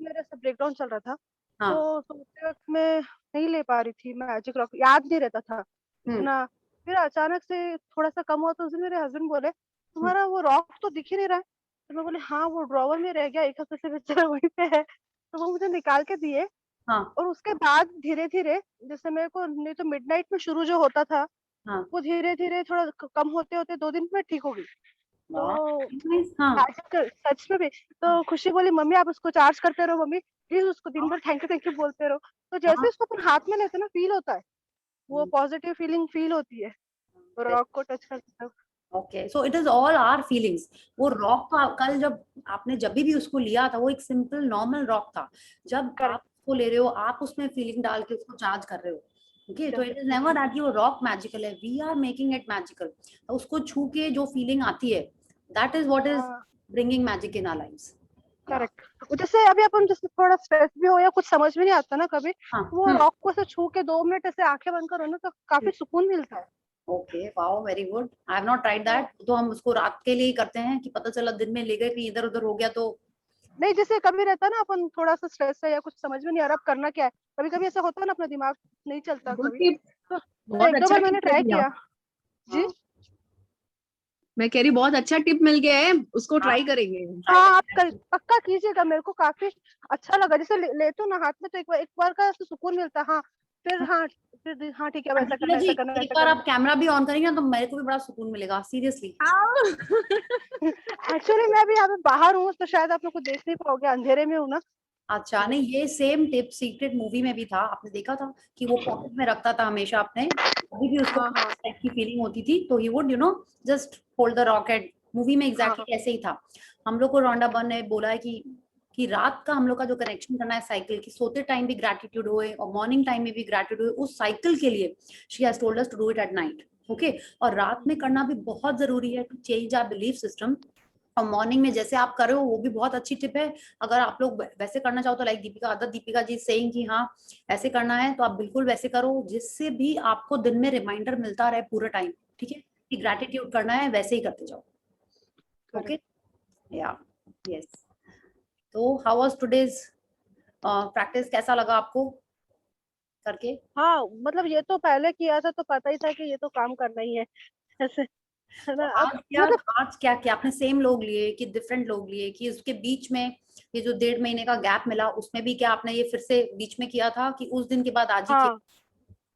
मेरे से ब्रेकडाउन चल रहा था, हाँ तो सोते वक्त मैं नहीं ले पा रही थी मैजिक रॉक, याद नहीं रहता था इतना। फिर अचानक से थोड़ा सा कम हुआ तो उस दिन मेरे हस्बैंड बोले तुम्हारा वो रॉक तो दिख ही नहीं रहा है। तो मैं बोले हाँ वो ड्रॉवर में रह गया, एक हफ्ते से बेचारा वहीं पे है, तो वो मुझे निकाल के दिए। हाँ और उसके बाद धीरे धीरे, जैसे मेरे को नहीं तो मिडनाइट में शुरू जो होता था, हाँ। वो धीरे धीरे थोड़ा कम होते होते 2 दिन में ठीक हो गई। वाह, तो नाइस। हाँ मैजिक सच में भी। तो खुशी बोली मम्मी आप उसको चार्ज करते रहो, मम्मी प्लीज उसको दिन भर थैंक यू बोलते रहो। तो जैसे हाँ। उसको अपन हाथ में लेते ना फील होता है, वो पॉजिटिव फीलिंग फील होती है रॉक को टच करते। Okay, so it is all our feelings. वो रॉक तो कल जब आपने जब भी उसको लिया था, वो एक सिंपल नॉर्मल रॉक था। जब आप करेक्ट। उसको ले रहे हो, आप उसमें फीलिंग डाल के उसको चार्ज कर रहे हो। ओके, तो it is never that your rock magical है, we are making it magical. उसको छू के जो फीलिंग आती है, दैट इज व्हाट इज हाँ bringing magic in our lives. Yeah correct. जैसे अभी अपन जैसे थोड़ा स्ट्रेस भी हो या कुछ समझ में नहीं आता ना कभी, हाँ। वो रॉक को ऐसे छू के 2 मिनट ऐसे आंखें बंद करो ना तो काफी सुकून मिलता है। Okay, wow, very good. I have not tried that. तो हम उसको रात के लिए ही करते हैं कि पता चला दिन में ले गए कहीं इधर उधर हो गया तो। नहीं जैसे कभी रहता है ना अपन थोड़ा सा स्ट्रेस है या कुछ समझ में नहीं आ रहा अब करना क्या है, कभी कभी ऐसा होता है ना अपना दिमाग नहीं चलता गुड कभी, टिप, तो बहुत एक दो अच्छा बार टिप मैंने दे ट्राई दिया। किया। जी। मैं कह रही बहुत अच्छा टिप मिल गया है, उसको हाँ, ट्राई करेंगे। ट्राई हाँ आप करते हैं। पक्का कीजिएगा, मेरे को काफी अच्छा लगा। जैसे लेते हो ना हाथ में तो एक बार का ऐसे सुकून मिलता है। हाँ फिर हाँ फिर हाँ ठीक है वैसा दीपिका करना जी, ऐसा करना एक ऐसा बार करना। आप कैमरा भी ऑन करेंगे ना तो मेरे को भी बड़ा सुकून मिलेगा, सीरियसली। एक्चुअली मैं अभी यहाँ पे बाहर हूँ तो शायद आप लोग को देख नहीं पाओगे, अंधेरे में हूँ ना। अच्छा, नहीं, ये सेम टिप सीक्रेट मूवी में भी था, आपने देखा था कि वो पॉकेट में रखता था हमेशा अपने, कभी भी उसको हाँ हाँ टाइप की फीलिंग होती थी तो he would just hold the rocket. Movie में हाँ एग्जैक्टली ऐसे ही था। हम लोग को रोंडा बन ने बोला है कि रात का हम लोग का जो कनेक्शन करना है साइकिल की, सोते टाइम भी ग्रेटिट्यूड होए और मॉर्निंग टाइम में भी ग्रेटिट्यूड होए, उस साइकिल के लिए she has told us to do it at night. Okay, और रात में करना भी बहुत जरूरी है to change our belief system. और मॉर्निंग में जैसे आप कर रहे हो वो भी बहुत अच्छी टिप है। अगर आप लोग वैसे करना चाहो तो लाइक दीपिका जी सेइंग कि हाँ ऐसे करना है तो आप बिल्कुल वैसे करो, जिससे भी आपको दिन में रिमाइंडर मिलता रहे पूरे टाइम। ठीक है, कि ग्रेटिट्यूड करना है, वैसे ही करते जाओ। ओके, या यस। तो हाउ वाज टुडेज प्रैक्टिस, कैसा लगा आपको करके? हाँ मतलब ये तो पहले किया था तो पता ही था कि ये तो काम करना ही है ऐसे, है तो ना। अब आज मतलब क्या किया आपने? सेम लोग लिए कि डिफरेंट लोग लिए, कि उसके बीच में ये जो 1.5 महीने का गैप मिला उसमें भी क्या आपने ये फिर से बीच में किया था कि उस दिन के बाद आज ही हाँ किया?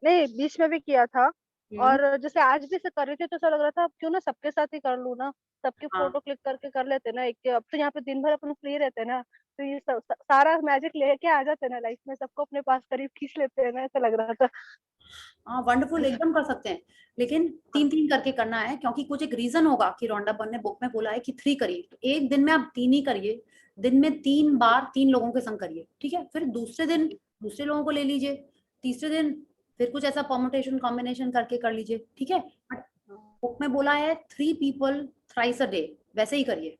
नहीं बीच में भी किया था। हम्म। और जैसे आज भी से कर रही थी तो ऐसा लग रहा था अब क्यों ना सबके साथ ही कर लूँ ना, सबके हाँ फोटो क्लिक करके कर लेते ना एक। अब तो यहाँ पे दिन भर अपन फ्री रहते हैं ना, तो ये सारा मैजिक लेके आ जाते हैं ना लाइफ में, सबको अपने पास करीब खींच लेते हैं ना, ऐसा लग रहा था। हाँ, वंडरफुल, एकदम कर सकते हैं। लेकिन तीन तीन करके करना है, क्योंकि कुछ एक रीजन होगा कि रोंडा बन ने बुक में बोला है कि 3 करिए, तो एक दिन में आप 3 ही करिए। दिन में 3 बार 3 लोगों के संग करिए, ठीक है? फिर दूसरे दिन दूसरे लोगों को ले लीजिए, तीसरे दिन फिर कुछ ऐसा परमुटेशन कॉम्बिनेशन करके कर लीजिए, ठीक है? बट बुक में बोला है 3 पीपल थ्राइस अ डे, वैसे ही करिए,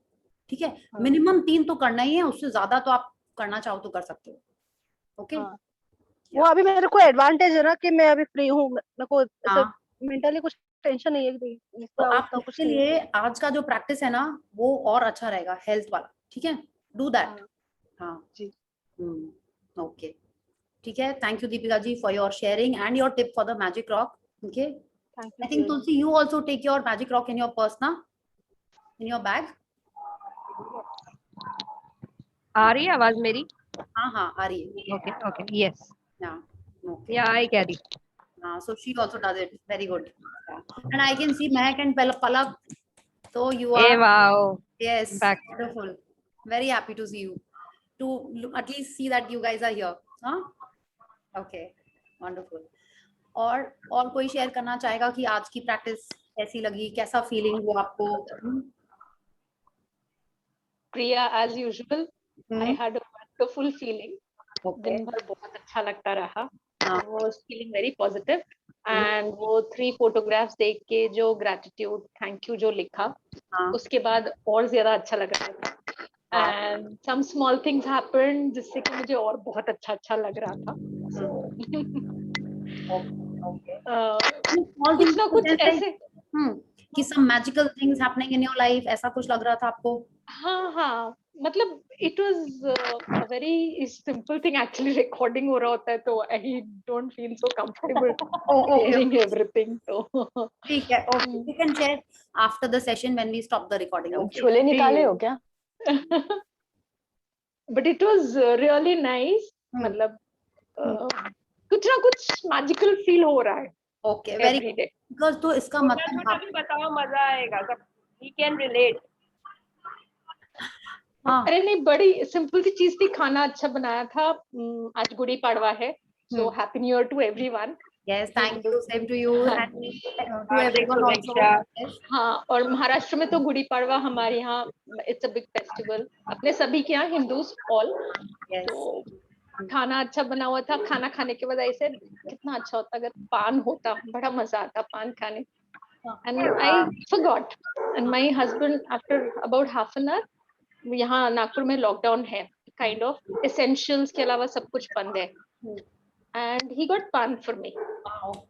ठीक है? हाँ मिनिमम 3 तो करना ही है, उससे ज्यादा तो आप करना चाहो तो कर सकते हो। ओके। हाँ। वो अभी मेरे को एडवांटेज है ना कि मैं अभी फ्री हूँ, मेरे को ऐसे हाँ, मेंटली कुछ टेंशन नहीं है कि तो इसका आप उसका कुछ इसके नहीं है। लिए आज का जो प्रैक्टिस है ना, वो और अच्छा रहेगा, हेल्थ वाला, ठीक है? Do that. हाँ हाँ। जी। ओके, ठीक है। Thank you Deepika ji for your sharing and your tip for the magic rock. Okay, thank you I think Priya ji. Tulsi, you also take your magic rock in your purse ना, इन योर बैग। आ रही है आवाज मेरी? हाँ हाँ, आ रही है। ओके ओके यस, हाँ, ओके। या आई कह रही। हाँ, so she also does it very good. Yeah. And I can see Mehak and Palak, so you A are, wow, yes, back. wonderful. Very happy to see you. To at least see that you guys are here. Huh? Okay, wonderful. और कोई share करना चाहेगा कि आज की practice कैसी लगी, कैसा फीलिंग हुआ आपको? Priya, as usual, I had a wonderful feeling. Okay. दिन भर बहुत अच्छा लगता रहा. हाँ. I was feeling very positive. And वो 3 photographs देख के जो gratitude, thank you जो लिखा, हाँ. उसके बाद और ज्यादा अच्छा लग रहा था. And some small things happened जिससे कि मुझे और बहुत अच्छा लग रहा था. So Okay. कुछ ना कुछ ऐसे कि some magical things happening in your life, ऐसा कुछ लग रहा था आपको? हाँ मतलब it was a very simple thing actually. Recording हो रहा होता है तो I don't feel so comfortable sharing everything. तो ठीक है, okay. We can share after the session when we stop the recording. Okay. Chole निकाले हो क्या? But it was really nice. मतलब कुछ ना कुछ magical feel हो रहा है Okay, very every day. because तो इसका मतलब आप भी बताओ, मजा आएगा सब. We can relate. हाँ अरे नहीं, बड़ी सिंपल सी चीज थी, खाना अच्छा बनाया था. आज गुड़ी पड़वा है, so happy new year to everyone. yes, thank you, same to you and to everyone also. Yes. हाँ, और महाराष्ट्र में तो गुड़ी पड़वा हमारे यहाँ इट्स अ बिग फेस्टिवल. अपने सभी के यहाँ हिंदूज ऑल. Yes. तो खाना अच्छा बना हुआ था. खाना खाने के बाद ऐसे कितना अच्छा होता अगर पान होता, बड़ा मजा आता पान खाने. And I forgot. And my husband, after about half an hour, यहाँ नागपुर में लॉकडाउन है, काइंड ऑफ एसेंशियल्स के अलावा सब कुछ बंद है. And he got pan for me. Wow.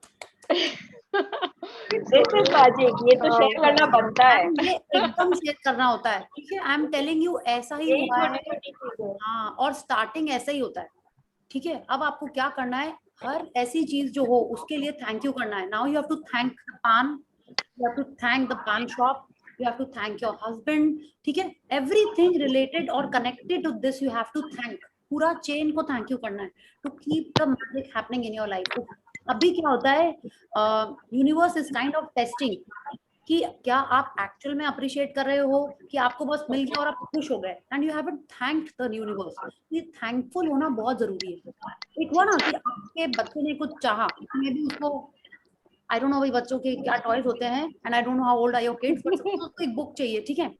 This is magic. ये तो शेयर करना बनता है. ये एकदम शेयर करना होता है. ठीक है, आई एम टेलिंग यू, ऐसा ही हुआ है. हाँ, और स्टार्टिंग ऐसा ही होता है. ठीक है, अब आपको क्या करना है, हर ऐसी चीज जो हो उसके लिए थैंक यू करना है. Now you have to thank the paan, you have to thank the paan shop, you have to thank your husband. ठीक है, everything related or connected to this you have to thank. पूरा चेन को thank you करना है to keep the magic happening in your life. अभी क्या होता है, universe is kind of testing कि क्या आप एक्चुअल में अप्रिशिएट कर रहे हो कि आपको बस मिल गया और आप खुश हो गए, and you haven't thanked the universe. ये थैंकफुल होना बहुत जरूरी है. एक हुआ ना कि आपके बच्चे ने कुछ चाहा, मे बी उसको आई डोंट नो भाई बच्चों के क्या टॉयज होते हैं, and I don't know how old are your kids, but उसको एक बुक चाहिए. ठीक है,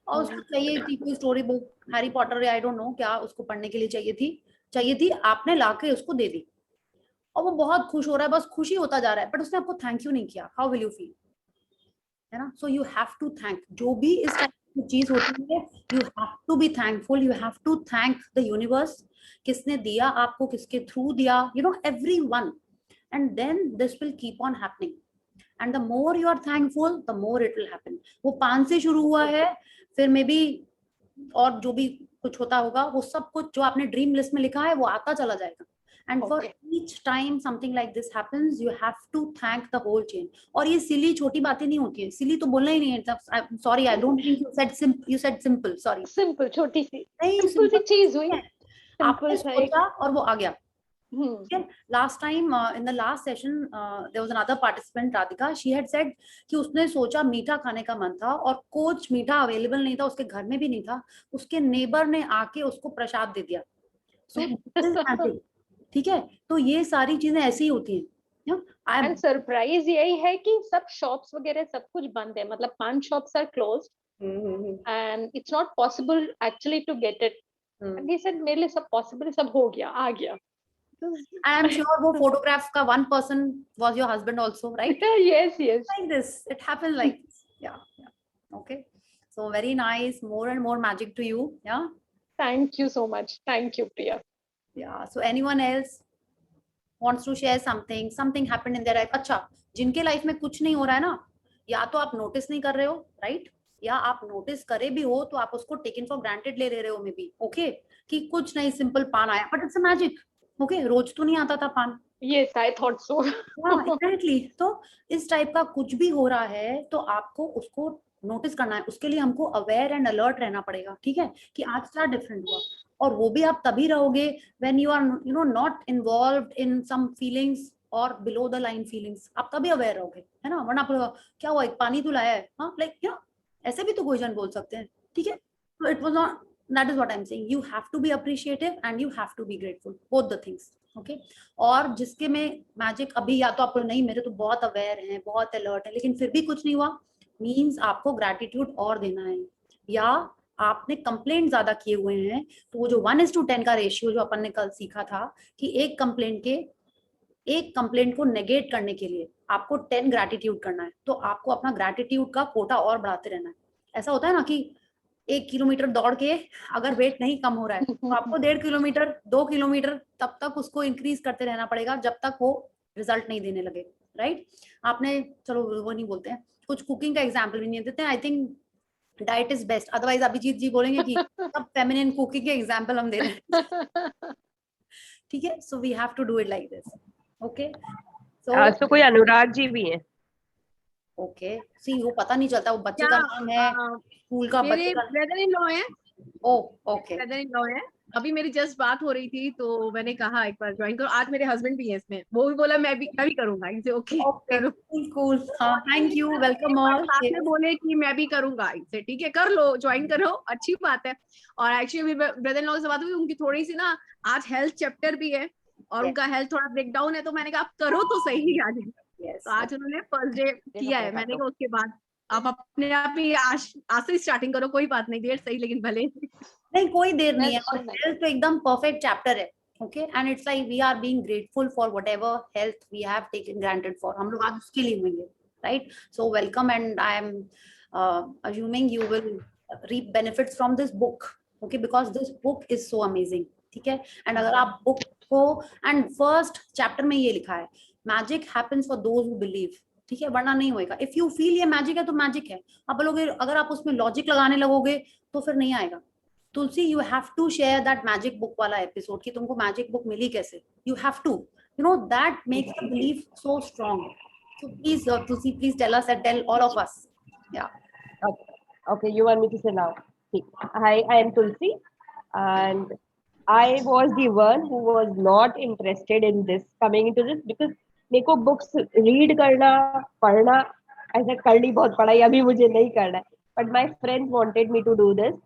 और उसको चाहिए थी कोई स्टोरी बुक, हैरी पॉटर या आई डोंट नो क्या उसको पढ़ने के लिए चाहिए थी. आपने लाके उसको दे दी और वो बहुत खुश हो रहा है, बस खुशी होता जा रहा है, बट उसने आपको थैंक यू नहीं किया. हाउ विल यू फील, है ना? So you have to thank. जो भी इस टाइप की चीज होती है, you have to be thankful. You have to thank the universe. किसने दिया आपको, किसके थ्रू दिया, you know, everyone. And then this will keep on happening. And the more you are thankful, the more it will happen. वो पान से शुरू हुआ है, फिर मे बी और जो भी कुछ होता होगा, वो सब कुछ जो आपने ड्रीम लिस्ट में लिखा है वो आता चला जाएगा. And for each time something like this happens, you have to thank the whole chain. और ये सिली छोटी बातें नहीं होती है. सिली तो बोलना ही नहीं है. Sorry, I don't think you said simple. You said simple. Sorry. Simple, छोटी सी, नहीं, simple सी चीज हुई. आपने सोचा और वो आ गया. Hmm. Last time in the last session there was another participant, Radhika. She had said कि उसने सोचा मीठा खाने का मन था और कोच मीठा अवेलेबल नहीं था, उसके घर में भी नहीं था, उसके नेबर ने आके उसको प्रसाद दे दिया. So ठीक है, तो ये सारी चीजें ऐसी ही होती हैं. एंड सरप्राइज यही है कि सब शॉप्स वगैरह सब कुछ बंद है, मतलब paan shops are closed and it's not possible actually to get it. And he said मेरे लिए सब पॉसिबल, सब हो गया, आ गया. I am sure वो photographs का one person was your husband also, right? Yes, yes. Like this, it happened like this. Yeah. Okay. So very nice. More and more magic to you. Yeah. Thank you so much. Thank you, Priya. Yeah. So anyone else wants to share something happened in their life? अच्छा, जिनके life में कुछ नहीं हो रहा है ना, या तो आप नोटिस नहीं कर रहे हो, right? या आप नोटिस करे भी हो तो आप उसको टेकन फॉर ग्रांटेड ले रहे हो, मे बी. ओके, कि कुछ नहीं, सिंपल पान आया, but it's a magic. Okay, रोज तो नहीं आता था पान. Yes, I thought so. Exactly. तो इस टाइप का कुछ भी हो रहा है तो आपको उसको नोटिस करना है. उसके लिए हमको अवेयर एंड अलर्ट रहना पड़ेगा. ठीक है, कि आज क्या डिफरेंट हुआ, और वो भी आप तभी रहोगे when you are not involved in some feelings और बिलो द लाइन फीलिंग्स. आप तभी अवेयर रहोगे, है ना? वरना आप क्या हुआ, एक पानी तो लाया है, हाँ, लाइक ऐसे भी तो कोई जन बोल सकते हैं. ठीक है, तो it was not. That is what I'm saying. You have to be appreciative and you have to be grateful. Both the things. Okay. और जिसके में मैजिक अभी, या तो आपको नहीं, मेरे तो बहुत अवेयर हैं, बहुत अलर्ट है, लेकिन फिर भी कुछ नहीं हुआ, मीन्स आपको ग्रेटिट्यूड और देना है, या आपने कंप्लेंट ज्यादा किए हुए हैं. तो वो जो 1:10 का रेशियो जो अपन ने कल सीखा था कि एक कंप्लेंट को नेगेट करने के लिए आपको 10 ग्रेटिट्यूड करना है. तो आपको अपना ग्रेटिट्यूड का कोटा और बढ़ाते रहना है. ऐसा होता है ना कि 1 किलोमीटर दौड़ के अगर वेट नहीं कम हो रहा है तो आपको 1.5 किलोमीटर, 2 किलोमीटर, तब तक उसको इंक्रीज करते रहना पड़ेगा जब तक वो रिजल्ट नहीं देने लगे. राइट? आपने, चलो वो नहीं बोलते हैं, कुछ कुकिंग का एग्जाम्पल भी नहीं देते हैं. I think diet is best, otherwise Abhijit ji बोलेंगे कि सब फेमिनिन कुकिंग के एग्जांपल हम दे रहे हैं। ठीक है, so we have to do it like this. Okay, तो कोई अनुराग जी भी है। ओके, सी वो पता नहीं चलता, वो बच्चे क्या का नाम है, स्कूल का मेरे बच्चे का। ब्रदर इन लॉ है, ओ ओके, ब्रदर इन लॉ है। अभी मेरी जस्ट बात हो रही थी तो मैंने कहा एक बार ज्वाइन करो। आज मेरे हस्बैंड भी है इसमें, वो भी बोला मैं भी करूंगा इनसे। ओके ओके, करो। कूल कूल, हाँ थैंक यू, वेलकम ऑल। साथ में बोले कि मैं भी करूंगा इनसे, ठीक है कर लो, ज्वाइन करो, अच्छी बात है। और एक्चुअली ब्रदर इन लॉ से बात हुई, उनकी थोड़ी सी ना आज हेल्थ चैप्टर भी है और उनका हेल्थ थोड़ा ब्रेकडाउन है, तो मैंने कहा आप करो तो सही आज। तो आज उन्होंने फर्स्ट डे किया है। मैंने कहा उसके बाद आप अपने आप ही आज से स्टार्टिंग करो, कोई बात नहीं, देर सही लेकिन भले। नहीं कोई देर नहीं है, That's और so nice. हेल्थ तो एकदम परफेक्ट चैप्टर है। Okay, and it's like we are being grateful for whatever health we have taken granted for, हम लोग आज उसके लिए मिले, right? So welcome, and I am assuming you will reap benefits from this book, okay, because this book is so amazing, ठीक है? And अगर आप बुक को, एंड फर्स्ट चैप्टर में ये लिखा है magic happens for those who believe, ठीक है, वरना नहीं होएगा। इफ यू फील ये मैजिक है तो मैजिक है, आप बोलोगे, अगर आप उसमें लॉजिक लगाने लगोगे तो फिर नहीं आएगा। Tulsi, you have to share that magic book वाला एपिसोड कि तुमको मैजिक बुक मिली कैसे, you have to, you know, that makes the belief so strong. So please Tulsi, please tell us and tell all of us. Yeah Okay, you want me to say now? Hi, I am Tulsi, and I was the one who was not interested in this, coming into this, because मेरे को books read करना, पढ़ना, ऐसा करनी बहुत पढ़ाई अभी मुझे नहीं करना है, but my friends wanted me to do this.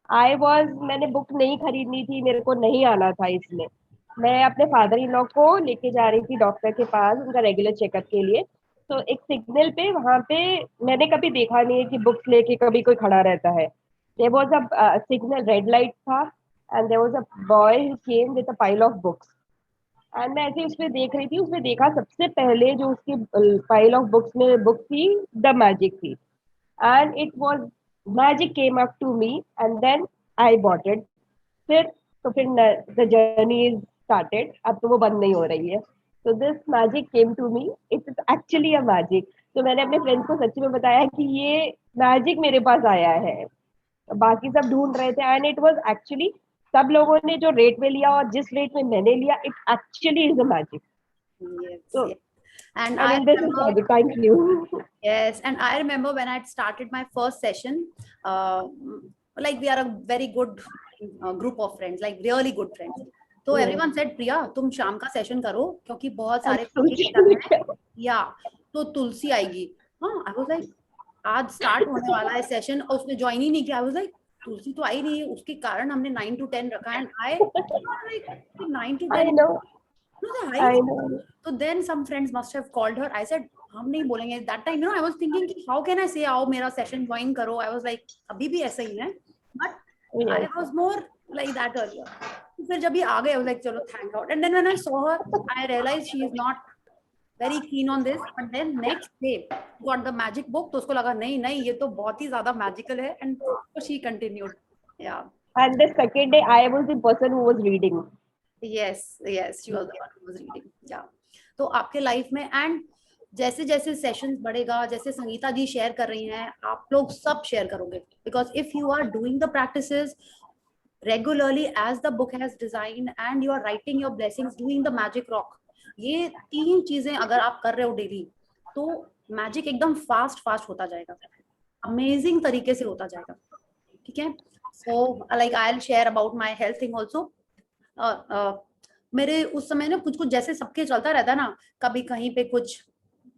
मैंने बुक नहीं खरीदनी थी, मेरे को नहीं आना था इसमें। मैं अपने फादर इन लॉ को लेके जा रही थी डॉक्टर के पास, उनका रेगुलर चेकअप के लिए। तो एक सिग्नल पे, वहां पे मैंने कभी देखा नहीं है कि बुक्स लेके कभी कोई खड़ा रहता है। There was a signal, red light था, and there was a boy who came with a pile of books, एंड मैं ऐसे उसमें देख रही थी। उसमें देखा सबसे पहले जो उसकी पाइल ऑफ बुक्स में बुक थी, द मैजिक थी, and it was magic came up to me, and then I bought it. फिर द जर्नी इज स्टार्टेड, अब तो वो बंद नहीं हो रही है। So this magic came to me. It is actually a magic. तो मैंने अपने फ्रेंड्स को सच्ची में बताया कि ये मैजिक मेरे पास आया है। बाकी सब ढूंढ रहे थे, एंड इट वाज एक्चुअली, सब लोगों ने जो रेट में लिया और जिस रेट में मैंने लिया, it actually is a magic. So, and I mean, this is magic. Thank you. Yes, and I remember when I had started my first session, like we are a very good group of friends, like really good friends. तो everyone said, प्रिया तुम शाम का session करो क्योंकि बहुत सारे हैं, या तो तुलसी आएगी। हाँ, I was like, आज स्टार्ट होने वाला है सेशन और उसने ज्वाइन ही नहीं किया। I was like, तुलसी तो आई नहीं है, उसके कारण हमने 9 to 10 रखा है। I like 9 to 10. I know. I know. So then some friends must have called her. I said, हम नहीं बोलेंगे। That time, you know, I was thinking कि how can I say आओ मेरा सेशन ज्वाइन करो। I was like, अभी भी ऐसा ही है, but I was more like that earlier. फिर जब ये आ गए, I was like, चलो thank God. And then when I saw her, I realized she is not very keen on this. But then next day, got the magic book. तो उसको लगा नहीं ये तो बहुत ही ज़्यादा magical है, and so she continued. Yeah. And the second day, I was the person who was reading. Yes, she was the one who was reading. Yeah. तो आपके लाइफ में, एंड जैसे जैसे सेशंस बढ़ेगा, जैसे संगीता जी शेयर कर रही हैं, आप लोग सब शेयर करोगे, because if you are doing the practices regularly as the book has designed and you are writing your blessings, doing the magic rock, ये 3 चीजें अगर आप कर रहे हो डेली, तो मैजिक एकदम फास्ट होता जाएगा, अमेजिंग तरीके से होता जाएगा, ठीक है? So like I will share about my health thing also. मेरे उस समय ना कुछ जैसे सबके चलता रहता है ना, कभी कहीं पे कुछ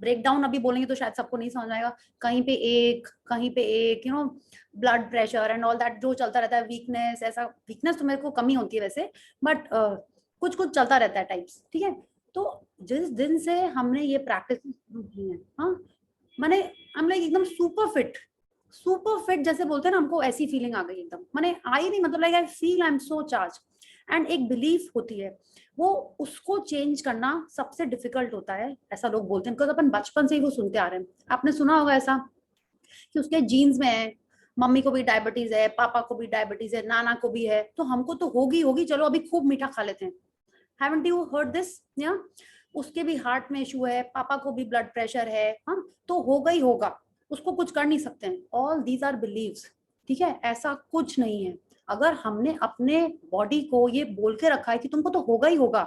ब्रेकडाउन, अभी बोलेंगे तो शायद सबको नहीं समझ आएगा, कहीं पे एक you know blood pressure and all that जो चलता रहता है, वीकनेस, ऐसा वीकनेस तो मेरे को कमी होती है वैसे, बट कुछ चलता रहता है टाइप्स, ठीक है? तो जिस दिन से हमने ये प्रैक्टिस शुरू की है, हाँ, मैंने हम लाइक एकदम सुपर फिट जैसे बोलते हैं ना, हमको ऐसी फीलिंग आ गई एकदम, मैंने आई नहीं, मतलब like I feel I am so charge. And एक बिलीफ होती है, वो उसको चेंज करना सबसे डिफिकल्ट होता है, ऐसा लोग बोलते हैं, बिकॉज अपन बचपन से ही वो सुनते आ रहे हैं। आपने सुना होगा ऐसा कि उसके जीन्स में है, मम्मी को भी डायबिटीज है, पापा को भी डायबिटीज है, नाना को भी है, तो हमको तो होगी, चलो अभी खूब मीठा खा लेते हैं। Haven't you heard this? या उसके भी हार्ट में इशू है, पापा को भी ब्लड प्रेशर है, हाँ, तो होगा ही होगा, उसको कुछ कर नहीं सकते हैं। ऑल दीज आर बिलीव्स, ठीक है, ऐसा कुछ नहीं है। अगर हमने अपने बॉडी को ये बोल के रखा है कि तुमको तो होगा ही होगा,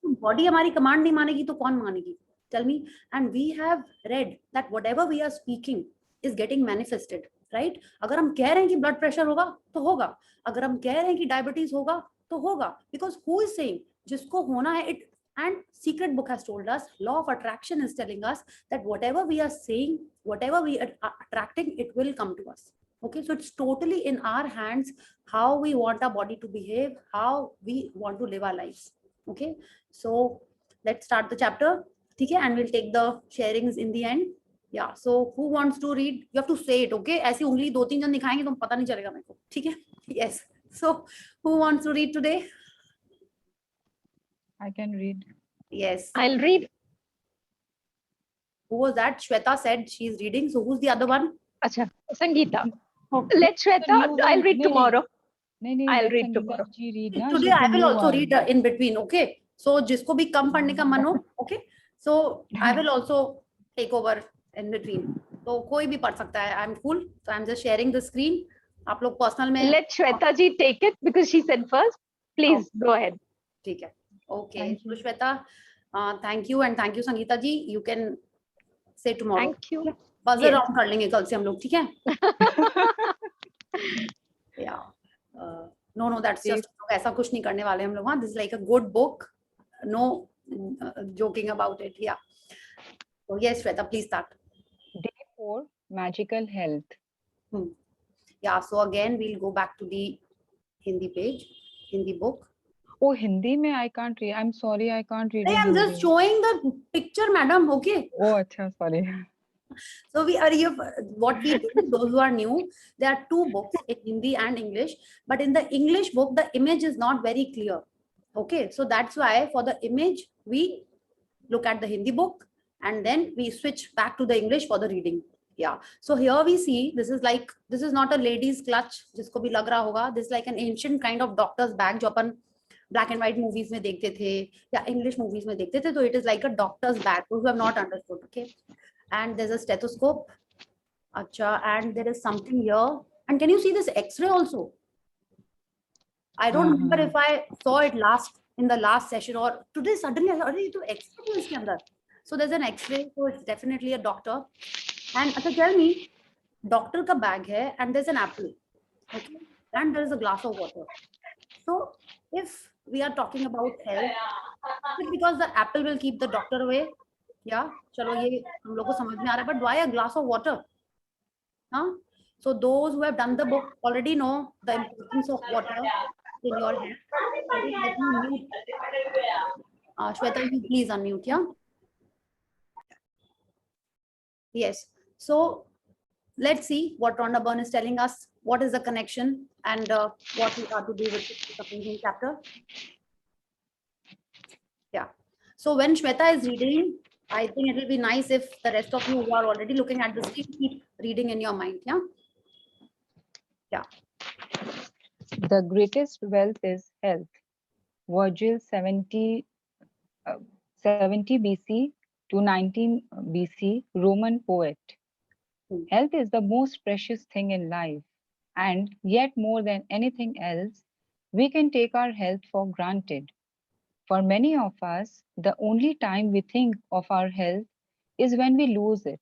तो बॉडी हमारी कमांड नहीं मानेगी तो कौन मानेगी? Tell me. And we have read that whatever we are speaking is getting manifested, right? अगर हम कह रहे हैं कि ब्लड प्रेशर होगा तो होगा, अगर हम कह रहे हैं कि डायबिटीज होगा तो होगा, बिकॉज हु इज सेइंग? जिसको होना है it. And secret book has told us, law of attraction is telling us that whatever we are saying, whatever we are attracting, it will come to us. Okay, so it's totally in our hands how we want our body to behave, how we want to live our lives. Okay, so let's start the chapter. Okay, and we'll take the sharings in the end. Yeah, so who wants to read? You have to say it. Okay, ऐसी उंगली 2-3 जन दिखाएंगे तो पता नहीं चलेगा मेरे को. ठीक है? Yes. So who wants to read today? I can read. Yes. I'll read. Who was that? Shweta said she's reading. So who's the other one? Acha, Sangeeta. Okay. Let Shweta. I'll read tomorrow. नहीं, I'll let read Sangeeta tomorrow. जी read ना. Today she's I the will new also one. read in between. Okay. So जिसको भी कम पढ़ने का मन हो, okay. So I will also take over in between. तो कोई भी पढ़ सकता है. I'm cool. So I'm just sharing the screen. आप लोग personal में. Let Shweta ji take it because she said first. Please go ahead. ठीक है. Okay. Thank So you. Shweta, thank you and thank you Sangeeta ji. You can say tomorrow. Thank you. Buzzer Yes. round कर लेंगे कल से हम लोग, ठीक है? Yeah. No, that's just ऐसा कुछ नहीं करने वाले हम लोग. हाँ, this is like a good book. No joking about it. Yeah. So yes, Shweta, please start. Day 4, magical health. Yeah. So again, we'll go back to the Hindi page, Hindi book. Oh, Hindi में I can't read. I'm sorry, I can't read. Hey, in I'm Hindi. just showing the picture, madam. Okay. Oh, अच्छा, sorry. So we are here. What we do, those who are new, there are 2 books in Hindi and English. But in the English book, the image is not very clear. Okay, so that's why for the image we look at the Hindi book and then we switch back to the English for the reading. Yeah. So here we see this is not a lady's clutch. जिसको भी लग रहा होगा. This is like an ancient kind of doctor's bag जो अपन black and white movies में देखते थे या English movies में देखते थे. So it is like a doctor's bag. Those who have not understood. Okay. And there's a stethoscope. Acha, and there is something here. And can you see this X-ray also? I don't remember if I saw it in the last session or today suddenly I thought, to X-ray iske andar. So there's an X-ray, so it's definitely a doctor. And acha, tell me, doctor ka bag hai and there's an apple. Okay, and there is a glass of water. So if we are talking about health, it's because the apple will keep the doctor away. Yeah, चलो ये हम लोग को समझ में आ रहा है, but why a glass of water? Huh? So those who have done the book already know the importance of water in your health. Okay, let me mute. Shweta, you please unmute, yeah? Yes. So let's see what Rhonda Byrne is telling us. What is the connection and what we are to do with this amazing chapter? Yeah. So when Shweta is reading, I think it will be nice if the rest of you who are already looking at the screen keep reading in your mind. Yeah. Yeah. The greatest wealth is health. Virgil 70 BC to 19 BC, Roman poet. Health is the most precious thing in life, and yet more than anything else, we can take our health for granted. For many of us, the only time we think of our health is when we lose it.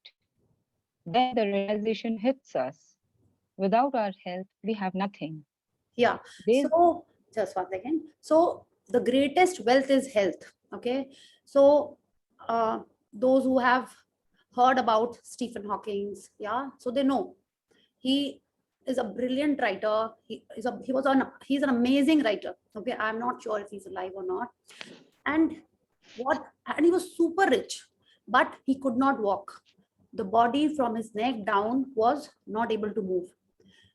Then the realization hits us. Without our health, we have nothing. Yeah. So just one second. So the greatest wealth is health. Okay. So those who have heard about Stephen Hawking, yeah, so they know he is a brilliant writer. He's an amazing writer. Okay, I'm not sure if he's alive or not. And he was super rich, but he could not walk. The body from his neck down was not able to move.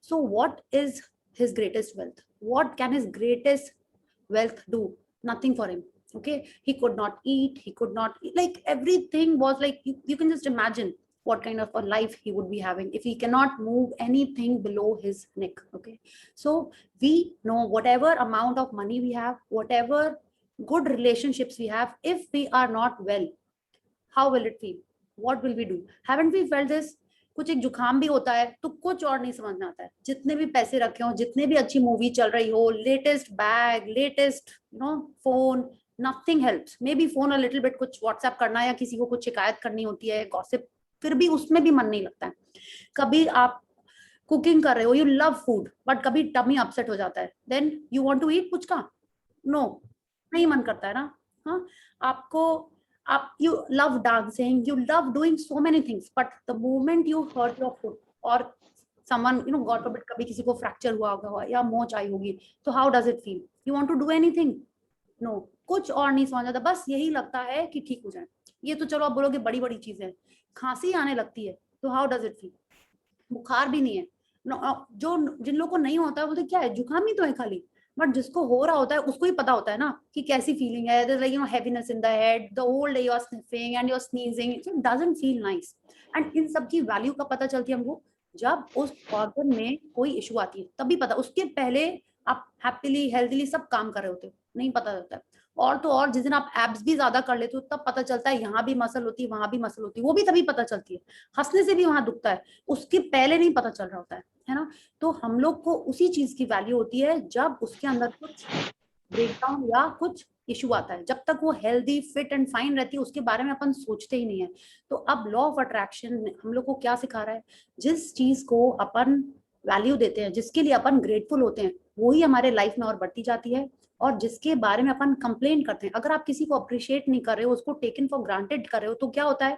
So what is his greatest wealth? What can his greatest wealth do? Nothing for him. Okay, he could not eat, he could not eat, like everything was like, you can just imagine what kind of a life he would be having if he cannot move anything below his neck. Okay, so we know whatever amount of money we have, whatever good relationships we have, if we are not well, how will it feel? What will we do? Haven't we felt this? कुछ एक जुकाम भी होता है तो कुछ और नहीं समझ में आता है, जितने भी पैसे रखे हो, जितने भी अच्छी मूवी चल रही हो, latest bag, latest phone, nothing helps. May be phone a little bit, कुछ व्हाट्सएप करना या किसी को कुछ शिकायत करनी होती है, गॉसिप, फिर भी उसमें भी मन नहीं लगता है। कभी आप कुकिंग कर रहे हो, यू लव फूड, बट कभी टमी अपसेट हो जाता है, then you want to eat puchka, no, नहीं मन करता है ना। हाँ, आपको, आप, you love dancing, you love doing so many things, but the moment you hurt your foot or someone, God forbid, कभी किसी को फ्रैक्चर हुआ होगा या मोच आई होगी, तो how does it feel? You want to do anything? No, कुछ और नहीं समझ आता, बस यही लगता है कि ठीक हो जाए। ये तो चलो आप बोलोगे बड़ी बड़ी चीजें, खांसी आने लगती है तो how does it feel? बुखार भी नहीं है, जो जिन लोगों को नहीं होता है बोलते क्या है, जुकाम ही तो है खाली, बट जिसको हो रहा होता है उसको ही पता होता है ना कि कैसी फीलिंग है। There's like heaviness in the head, the whole day you're sniffing and you're sneezing, it doesn't feel nice। and इन सब की वैल्यू कब पता चलती है हमको, जब उस ऑर्गन में कोई इशू आती है तभी पता, उसके पहले आप हैप्पीली हेल्थीली सब काम कर रहे होते हो, नहीं पता चलता है। और तो और जिस दिन आप एब्स भी ज्यादा कर लेते हो तब पता चलता है, यहाँ भी मसल होती है, वहां भी मसल होती है, वो भी तभी पता चलती है। हंसने से भी वहां दुखता है, उसके पहले नहीं पता चल रहा होता है ना। तो हम लोग को उसी चीज की वैल्यू होती है जब उसके अंदर कुछ ब्रेकडाउन या कुछ इशू आता है। जब तक वो हेल्दी फिट एंड फाइन रहती है उसके बारे में अपन सोचते ही नहीं है। तो अब लॉ ऑफ अट्रैक्शन हम लोग को क्या सिखा रहा है, जिस चीज को अपन वैल्यू देते हैं, जिसके लिए अपन ग्रेटफुल होते हैं, वही हमारे लाइफ में और बढ़ती जाती है। और जिसके बारे में अपन कंप्लेन करते हैं, अगर आप किसी को अप्रिशिएट नहीं कर रहे हो, उसको टेकन फॉर ग्रांटेड कर रहे हो, तो क्या होता है,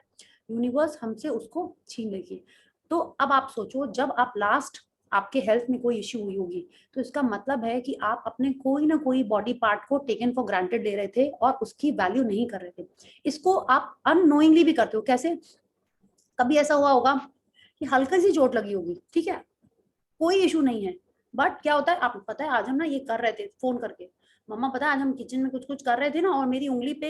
यूनिवर्स हमसे उसको छीन लेगी। तो अब आप सोचो, जब आप लास्ट आपके हेल्थ में कोई इश्यू हुई होगी, तो इसका मतलब है कि आप अपने कोई ना कोई बॉडी पार्ट को टेकन फॉर ग्रांटेड ले रहे थे और उसकी वैल्यू नहीं कर रहे थे। इसको आप अननोइंगली भी करते हो। कैसे, कभी ऐसा हुआ होगा कि हल्की सी चोट लगी होगी, ठीक है, कोई इशू नहीं है, बट क्या होता है, आपको पता है आज हम ना ये कर रहे थे, फोन करके, मम्मा पता है आज हम किचन में कुछ कुछ कर रहे थे ना और मेरी उंगली पे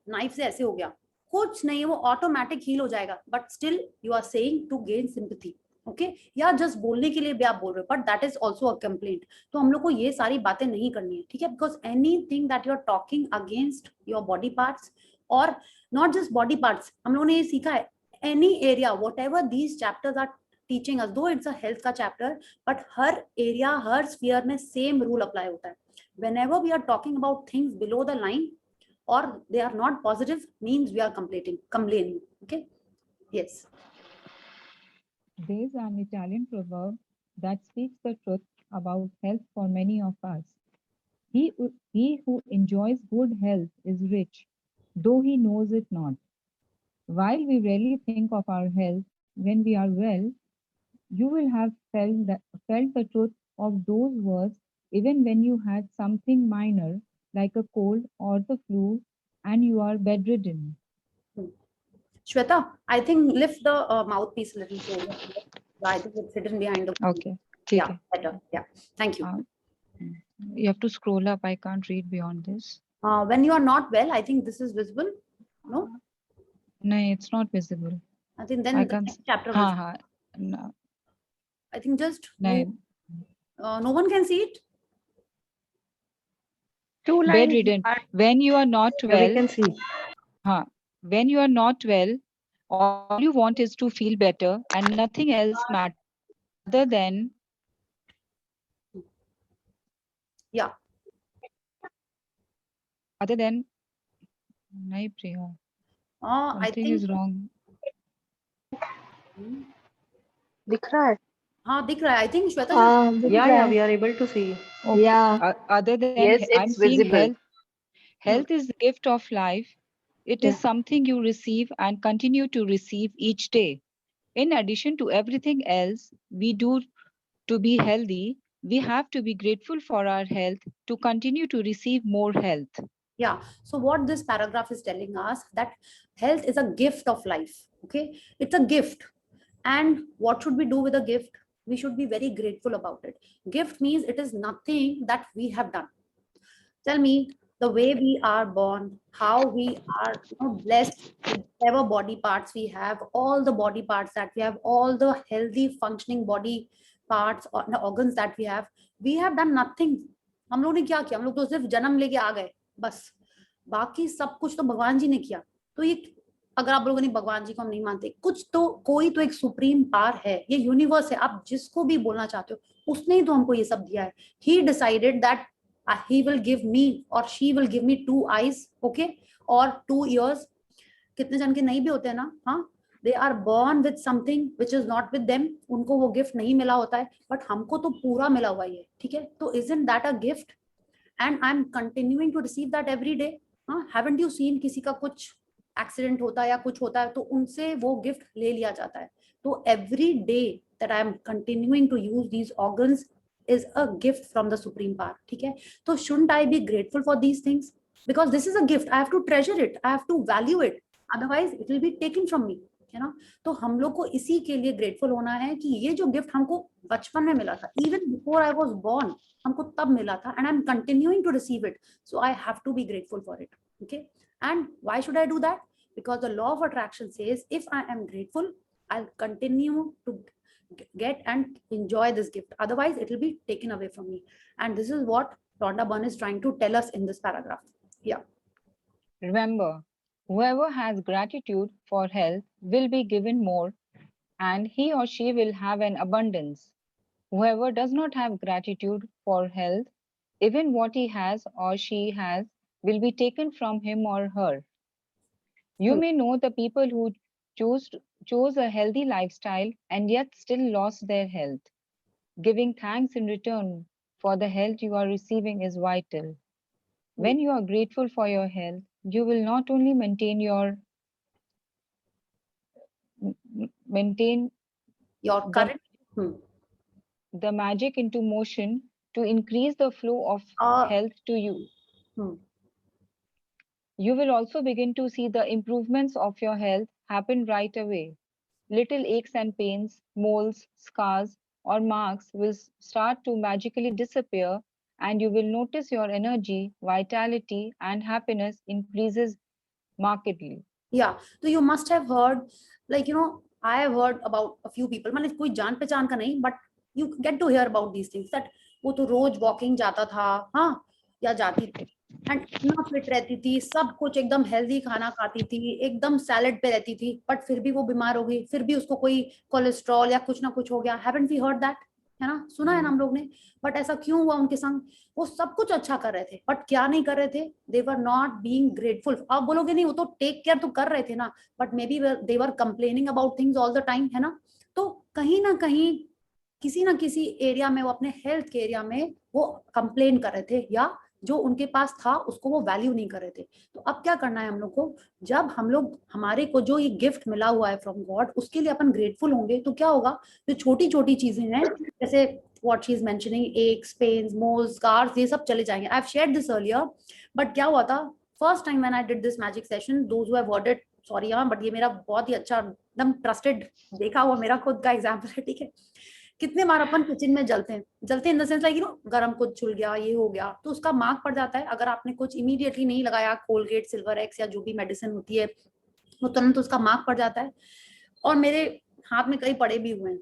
नाइफ से ऐसे हो गया। कुछ नहीं है, वो ऑटोमेटिक हील हो जाएगा, but still you are saying to gain sympathy, okay, या जस्ट बोलने के लिए भी आप बोल रहे हो, but that is also a complaint. तो हम लोग को ये सारी बातें नहीं करनी है, ठीक है, because anything that you are talking against your body parts, और नॉट जस्ट बॉडी पार्ट्स, हम लोगों ने ये सीखा है, any area, what these chapters are teaching us, though it's a health का चैप्टर, बट हर एरिया, हर स्फीयर में सेम रूल अप्लाई होता है। whenever we are talking about things below the line or they are not positive, means we are complaining, okay? Yes, There is an Italian proverb that speaks the truth about health for many of us. He who enjoys good health is rich, though he knows it not. While we rarely think of our health when we are well, you will have felt the truth of those words even when you had something minor like a cold or the flu and you are bedridden. Shweta, I think lift the mouthpiece a little closer. I think it's hidden behind the Okay. yeah, better, yeah, thank you. You have to scroll up, I can't read beyond this. When you are not well, I think this is visible, no? No, it's not visible. I think then the next chapter was, no. I think just No. No one can see it. Two lines. Bedridden. When you are not well, We can see. When you are not well, all you want is to feel better and nothing else matters other than nahi Priya, I something think is wrong. दिख रहा है? हाँ दिख रहा है, I think Shweta Yeah, we are able to see. Okay. Yeah. Other than Yes, I'm it's seeing visible. health is the gift of life. It is something you receive and continue to receive each day. In addition to everything else we do to be healthy, we have to be grateful for our health to continue to receive more health. Yeah, so what this paragraph is telling us, that health is a gift of life, okay, it's a gift. And what should we do with a gift? We should be very grateful about it. Gift means it is nothing that we have done. Tell me, the way we are born, how we are blessed with whatever body parts we have, all the body parts that we have, all the healthy functioning body parts or the organs that we have done nothing. हम लोग ने क्या किया, हम लोग तो सिर्फ जन्म लेके आ गए बस, बाकी सब कुछ तो भगवान जी ने किया। तो ये अगर आप लोगों ने भगवान जी को हम नहीं मानते, कुछ तो कोई तो एक सुप्रीम पावर है, ये यूनिवर्स है, आप जिसको भी बोलना चाहते हो, उसने ही तो हमको ये सब दिया है. ही decided that he will give me or she will give me 2 eyes, okay, or 2 ears. कितने जन के नहीं भी होते हैं ना, हाँ, they are born with something which is not with them, उनको वो गिफ्ट नहीं मिला होता है, बट हमको तो पूरा मिला हुआ है, ठीक है. तो isn't that a gift? And I'm continuing to receive that every day. हाँ, haven't you seen किसी का कुछ एक्सीडेंट होता है या कुछ होता है तो उनसे वो गिफ्ट ले लिया जाता है. तो every day that I am continuing to use these organs is a gift from the supreme power, ठीक है. तो shouldn't I be grateful for these things? Because this is a gift, I have to treasure it, I have to value it, otherwise it will be taken from me, है ना. तो हम लोग को इसी के लिए ग्रेटफुल होना है कि ये जो गिफ्ट हमको बचपन में मिला था, even before I was born, हमको तब मिला था, and I am continuing to receive it, so I have to be grateful for it, okay. And why should I do that? Because the law of attraction says if I am grateful I will continue to get and enjoy this gift, otherwise it will be taken away from me. And this is what Rhonda Byrne is trying to tell us in this paragraph. Yeah, Remember, whoever has gratitude for health will be given more, and he or she will have an abundance. Whoever does not have gratitude for health, even what he has or she has will be taken from him or her. You may know the people who chose a healthy lifestyle and yet still lost their health. Giving thanks in return for the health you are receiving is vital. When you are grateful for your health, you will not only maintain your current the magic into motion to increase the flow of health to you. You will also begin to see the improvements of your health happen right away. Little aches and pains, moles, scars, or marks will start to magically disappear, and you will notice your energy, vitality, and happiness increases markedly. Yeah, so you must have heard, like, you know, I have heard about a few people, मतलब कोई जान पहचान का नहीं, but you get to hear about these things, that वो तो रोज walking जाता था, हाँ, या जाती थी, एंड इतना फिट रहती थी, सब कुछ एकदम हेल्दी खाना खाती थी, एकदम सैलेड पे रहती थी, बट फिर भी वो बीमार हो गई, फिर भी उसको कोई कोलेस्ट्रॉल या कुछ ना कुछ हो गया. Haven't we heard that? है ना, सुना है ना हम लोग ने. बट ऐसा क्यों हुआ उनके संग? वो सब कुछ अच्छा कर रहे थे, बट क्या नहीं कर रहे थे? दे वर नॉट बीइंग ग्रेटफुल. आप बोलोगे नहीं, वो तो टेक केयर तो कर रहे थे ना, but may be they were complaining about things all the time, है ना. तो कहीं ना कहीं किसी ना किसी एरिया में, वो अपने हेल्थ के एरिया में वो कंप्लेन कर रहे थे, या जो उनके पास था उसको वो वैल्यू नहीं कर रहे थे. तो अब क्या करना है हम लोग को? जब हम लोग, हमारे को जो ये गिफ्ट मिला हुआ है फ्रॉम गॉड, उसके लिए अपन ग्रेटफुल होंगे, तो क्या होगा? जो छोटी छोटी चीजें हैं, जैसे what she is mentioning, aches, pains, moles, scars, ये सब चले जाएंगे. I've shared this earlier, but क्या हुआ था? First time when I did this magic session, those who have heard it, sorry हाँ, but ये मेरा बहुत ही अच्छा, एकदम ट्रस्टेड, देखा हुआ मेरा खुद का एग्जाम्पल है, ठीक है. कितने बार अपन किचन में जलते हैं in the sense, like you know, गरम कुछ छुल गया, ये हो गया, तो उसका मार्क पड़ जाता है. अगर आपने कुछ इमीडिएटली नहीं लगाया, कोलगेट, सिल्वर एक्स या जो भी मेडिसिन होती है, वो तुरंत उसका मार्क पड़ जाता है. और मेरे हाथ में कई पड़े भी हुए हैं.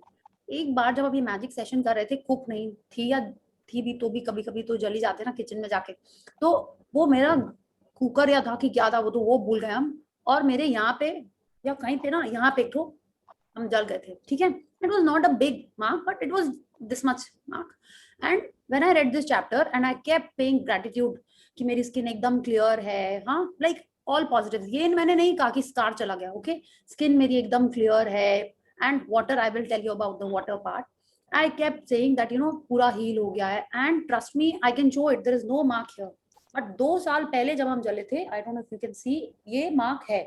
एक बार जब अभी मैजिक सेशन कर रहे थे, कुक नहीं थी, या थी भी तो भी कभी कभी तो जली जाते ना किचन में जाके, तो वो मेरा कुकर या था कि क्या था, वो तो वो भूल गए हम, और मेरे यहाँ पे या कहीं पे ना, यहाँ पे तो हम जल गए थे, ठीक है. It was not a big mark, but it was this much mark. And when I read this chapter and I kept paying gratitude कि मेरी स्किन एकदम क्लियर है, हाँ, लाइक ऑल पॉजिटिव. ये मैंने नहीं कहा कि स्कार चला गया, ओके, स्किन मेरी एकदम क्लियर है. And water, I will tell you about the water part. I kept saying that, you know, पूरा heal हो गया है, and trust me, I can show it. There is no mark here. But 2 साल पहले जब हम जले थे, I don't know if you can see, ये mark है.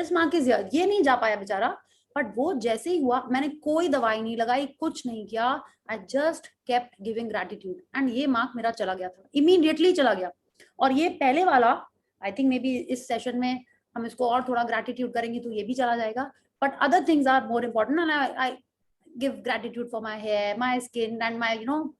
This mark is here. ये नहीं जा पाया बेचारा, but वो जैसे ही हुआ, मैंने कोई दवाई नहीं लगाई, कुछ नहीं किया. I just kept giving gratitude, and ये mark मेरा चला गया था, immediately चला गया. और ये पहले वाला, I think maybe इस सेशन में हम इसको और थोड़ा gratitude करेंगे तो ये भी चला जाएगा. But other things are more important, and I give gratitude for my hair, my skin, and my, you know,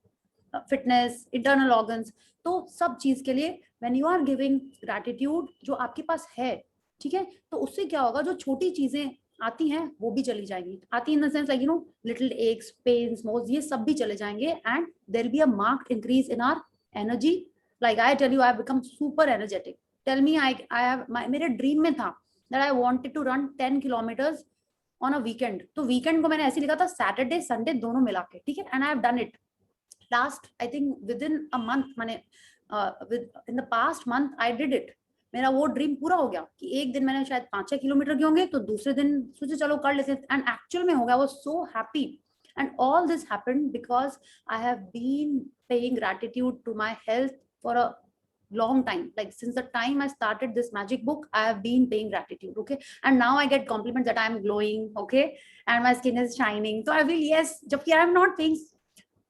fitness, internal organs. तो सब चीज के लिए when you are giving gratitude, जो आपके पास है, ठीक है, तो उससे क्या होगा? जो छोटी चीजें आती हैं वो भी चली जाएंगी. आती in the sense like, you know, little aches, pains, moles, ये सब भी चले जाएंगे, and there will be a marked increase in our energy. Like I tell you, I have become super energetic. Tell me, I have, मेरे dream में था that I wanted to run 10 kilometers on a weekend. तो weekend को मैंने ऐसे लिखा था Saturday Sunday दोनों मिला के, ठीक है, and I have done it last I think within a month, मैंने in the past month I did it. मेरा वो ड्रीम पूरा हो गया कि एक दिन मैंने शायद 5-6 किलोमीटर के होंगे, तो दूसरे दिन सोचे चलो कर लेते हैं, एंड एक्चुअल में हो गया. I was so happy, and all this happened because I have been paying gratitude to my health for a long time. Like since the time I started this magic book, I have been paying gratitude. Okay, and now I get compliments that I am glowing, okay, and my skin is shining. So I feel yes, जबकि I am not paying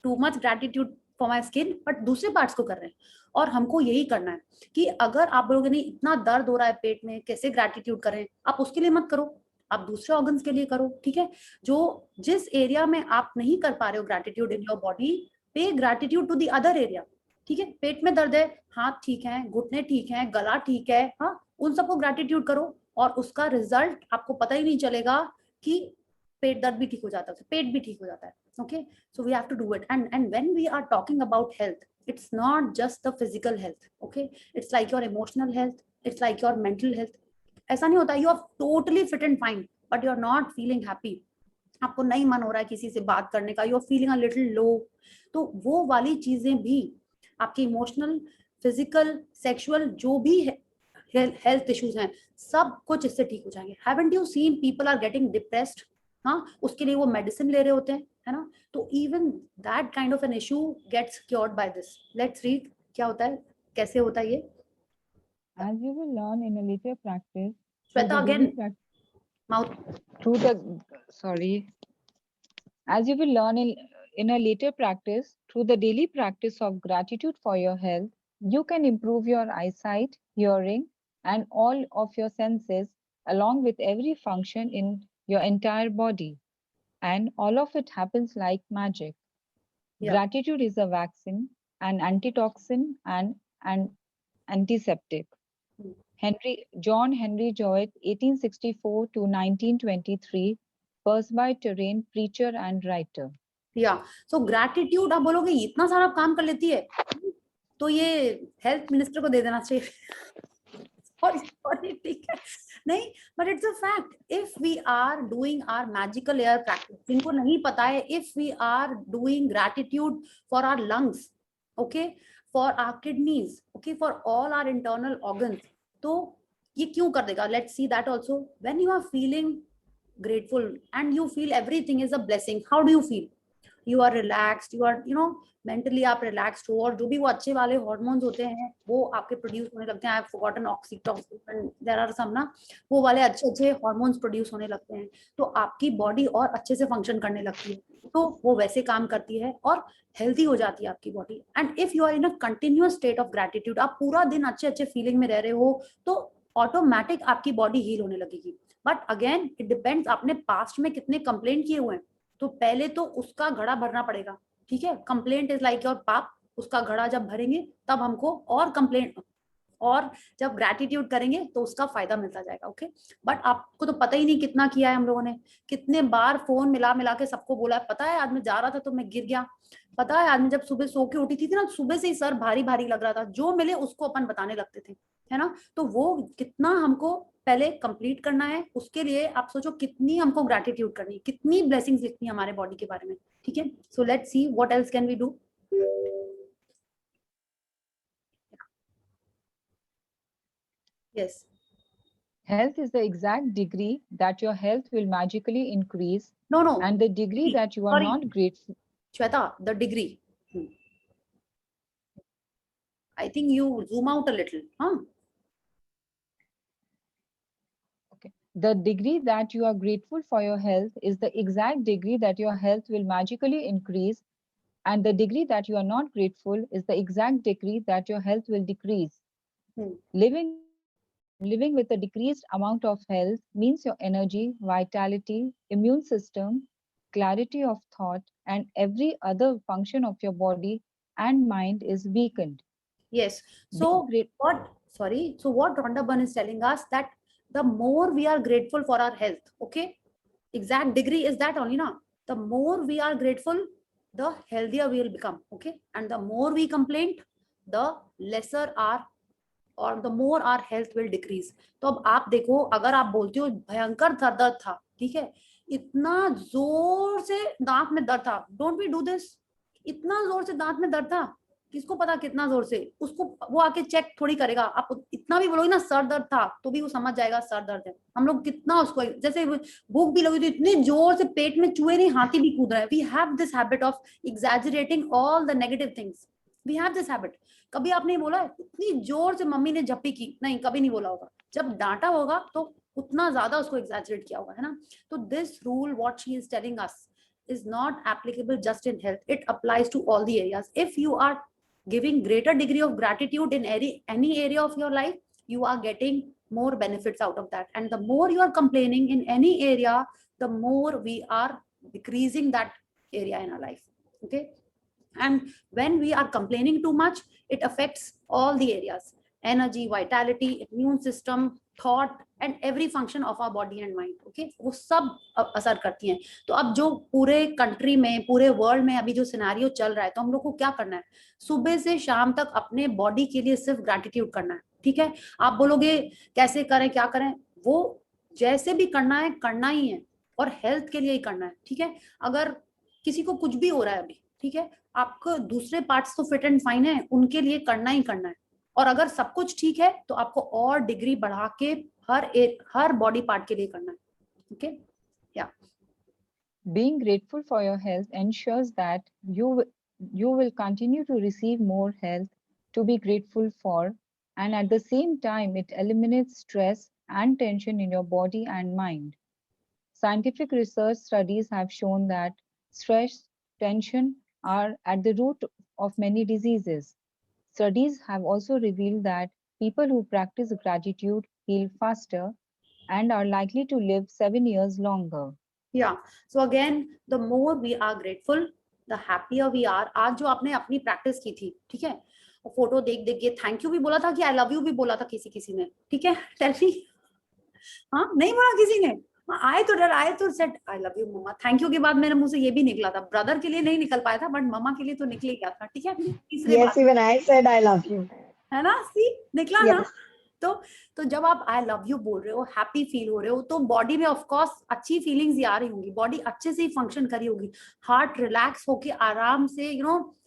too much gratitude for my skin, but दूसरे parts को कर रहे हैं. और हमको यही करना है कि अगर आप लोगों ने इतना दर्द हो रहा है पेट में, कैसे ग्रैटिट्यूड करें, आप उसके लिए मत करो, आप दूसरे ऑर्गन्स के लिए करो, ठीक है. जो जिस एरिया में आप नहीं कर पा रहे हो gratitude in your body, pay gratitude to the other area, ठीक है. पेट में दर्द है, हाथ ठीक है, घुटने ठीक है, गला ठीक है, हाँ, उन सबको ग्रैटिट्यूड करो, और उसका रिजल्ट आपको पता ही नहीं चलेगा कि पेट दर्द भी ठीक हो जाता है, पेट भी ठीक हो जाता है. Okay, so we have to do it, and when we are talking about health, it's not just the physical health, okay, it's like your emotional health, it's like your mental health. ऐसा नहीं होता you are totally fit and fine but you are not feeling happy, आपको नहीं मन हो रहा है किसी से बात करने का, you are feeling a little low, तो वो वाली चीजें भी आपकी इमोशनल, फिजिकल, सेक्सुअल जो भी हेल्थ इश्यूज हैं, सब कुछ इससे ठीक हो जाएंगे. Haven't you seen people are getting depressed? हाँ, उसके लिए वो मेडिसिन ले रहे होते हैं, है ना. तो even that kind of an issue gets cured by this. Let's read क्या होता है, कैसे होता है ये. As you will learn in a later practice, Shweta, again, mouth. As you will learn in a later practice, through the daily practice of gratitude for your health, you can improve your eyesight, hearing, and all of your senses, along with every function in your entire body. And all of it happens like magic. Yeah. Gratitude is a vaccine, an antitoxin, and an antiseptic. John Henry Jowett, 1864 to 1923, Presbyterian Terrain preacher and writer. Yeah, so gratitude, आप बोलोगे इतना सारा काम कर लेती है, तो ये हेल्थ मिनिस्टर को दे देना चाहिए. ठीक है, नहीं, but it's a fact. If we are doing our magical air practice, जिनको नहीं पता है, if we are doing gratitude for our lungs, okay, for our kidneys, okay, for all our internal organs, तो ये क्यों कर देगा? Let's see that also. When you are feeling grateful and you feel everything is a blessing, how do you feel? You are relaxed, you are, you know, mentally आप relaxed हो, और जो भी वो अच्छे वाले hormones होते हैं वो आपके produce होने लगते हैं. I've forgotten oxytocin, there are some ना, वो वाले अच्छे hormones produce होने लगते हैं, तो आपकी body और अच्छे से function करने लगती है, तो वो वैसे काम करती है और healthy हो जाती है आपकी body. And if you are in a continuous state of gratitude, आप पूरा दिन अच्छे feeling में रह रहे हो, तो automatic आपकी body heal होने लगेगी. But again, it depends आपने past में कितने complaint किए हुए हैं, तो पहले तो उसका घड़ा भरना पड़ेगा, ठीक है. कंप्लेंट इज लाइक योर पाप, उसका घड़ा जब भरेंगे तब हमको और कंप्लेंट, और जब ग्रैटिट्यूड करेंगे तो उसका फायदा मिलता जाएगा. ओके, बट आपको तो पता ही नहीं कितना किया है हम लोगों ने, कितने बार फोन मिला के सबको बोला है, पता है आज मैं जा रहा था तो मैं गिर गया, पता है आज मैं जब सुबह सो के उठी थी ना, सुबह से ही सर भारी भारी लग रहा था, जो मिले उसको अपन बताने लगते थे, है ना. तो वो कितना हमको पहले कंप्लीट करना है, उसके लिए आप सोचो कितनी हमको ग्रैटिट्यूड करनी है, कितनी ब्लेसिंग्स लिखनी है हमारे बॉडी के बारे में, ठीक है. So let's see what else can we do. Yes. Health is the exact degree that your health will magically increase. No. And the degree that you are not grateful. Shweta, the degree. I think you zoom out a little, huh? Okay. The degree that you are grateful for your health is the exact degree that your health will magically increase. And the degree that you are not grateful is the exact degree that your health will decrease. Living with a decreased amount of health means your energy, vitality, immune system, clarity of thought, and every other function of your body and mind is weakened. Yes. So what Rhonda Byrne is telling us, that the more we are grateful for our health, okay, exact degree is that only, na? The more we are grateful, the healthier we will become, okay, and the more we complain, the lesser our और the more our health will decrease. तो अब आप देखो, अगर आप बोलते हो भयंकर दर्द था, ठीक है, इतना जोर से दांत में दर्द था, डोंट वी डू दिस, इतना जोर से दांत में दर्द था, किसको पता कितना जोर से, उसको वो आके चेक थोड़ी करेगा। आप इतना भी बोलोगे ना सर दर्द था, तो भी वो समझ जाएगा सर दर्द है। हम लोग कितना उसको, जैसे भूख भी लगी तो इतने जोर से पेट में चूहे नहीं हाथी भी कूद रहे हैं। We have this habit of exaggerating all the negative things, we have this habit. कभी आपने बोला इतनी जोर से मम्मी ने झप्पी की, नहीं कभी नहीं बोला होगा। जब डांटा होगा तो उतना ज्यादा उसको एग्जैजरेट किया होगा, है ना। तो this rule what she is telling us is not applicable just in health, it applies to all the areas. If you are giving greater degree of gratitude in any area of your life, you are getting more benefits out of that. And the more you are complaining in any area, the more we are decreasing that area in our life. Okay. And when we are complaining too much, it affects all the areas: energy, vitality, immune system, thought and every function of our body and mind. Okay, वो सब असर करती हैं। तो अब जो पूरे country में, पूरे वर्ल्ड में अभी जो सिनेरियो चल रहा है, तो हम लोग को क्या करना है, सुबह से शाम तक अपने बॉडी के लिए सिर्फ ग्रैटिट्यूड करना है। ठीक है, आप बोलोगे कैसे करें, क्या करें, वो जैसे भी करना है करना ही है, और हेल्थ के लिए ही करना है। ठीक है, अगर किसी को कुछ भी हो रहा है अभी, ठीक है, आपको दूसरे पार्ट्स तो फिट एंड फाइन है, उनके लिए करना ही करना है। और अगर सब कुछ ठीक है तो आपको और डिग्री बढ़ा के हर बॉडी पार्ट के लिए करना है। ओके, या Being grateful for your health ensures that you will continue to receive more health to be grateful for, and at the same time it eliminates stress and tension in your body and mind. Scientific research studies have shown that stress, tension are at the root of many diseases. Studies have also revealed that people who practice gratitude heal faster and are likely to live 7 years longer. Yeah, so again, the more we are grateful, the happier we are. आज जो आपने अपनी practice की थी, ठीक है, photo देख देख के थैंक यू भी बोला था कि आई लव यू भी बोला था किसी ने, ठीक है, टेल मी, हाँ नहीं बोला किसी ने, आए तो said I love you mama, thank you के बाद मेरे मुंह से ये भी निकला था, ब्रदर के लिए नहीं निकल पाया था बट मम्मा के लिए तो निकल गया था। ठीक है, तीसरे yes, even I said I love you, है ना, सी निकला yes. ना। तो जब आप आई लव यू बोल रहे हो, हैप्पी फील हो रहे हो, तो बॉडी में ऑफ कोर्स अच्छी फीलिंग्स ही आ रही होंगी, बॉडी अच्छे से ही फंक्शन करी होगी, हार्ट रिलैक्स होके आराम से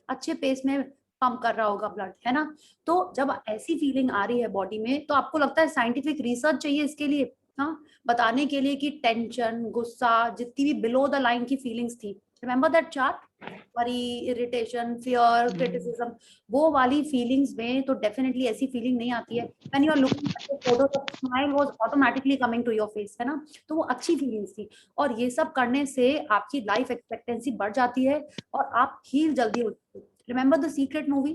अच्छे पेस में पंप कर रहा होगा ब्लड, है ना। तो जब ऐसी फीलिंग आ रही है बॉडी में, तो आपको लगता है साइंटिफिक रिसर्च चाहिए इसके लिए, हाँ, बताने के लिए कि टेंशन, गुस्सा, जितनी भी बिलो द लाइन की फीलिंग्स थी, remember that chart, worry, irritation, fear, criticism, वो वाली फीलिंग्स में तो डेफिनेटली ऐसी फीलिंग नहीं आती है। When you are looking at the photo, the smile was automatically coming to your face, है ना। तो वो अच्छी फीलिंग्स थी, और ये सब करने से आपकी लाइफ एक्सपेक्टेंसी बढ़ जाती है और आप हील जल्दी होते हैं। रिमेंबर द सीक्रेट मूवी,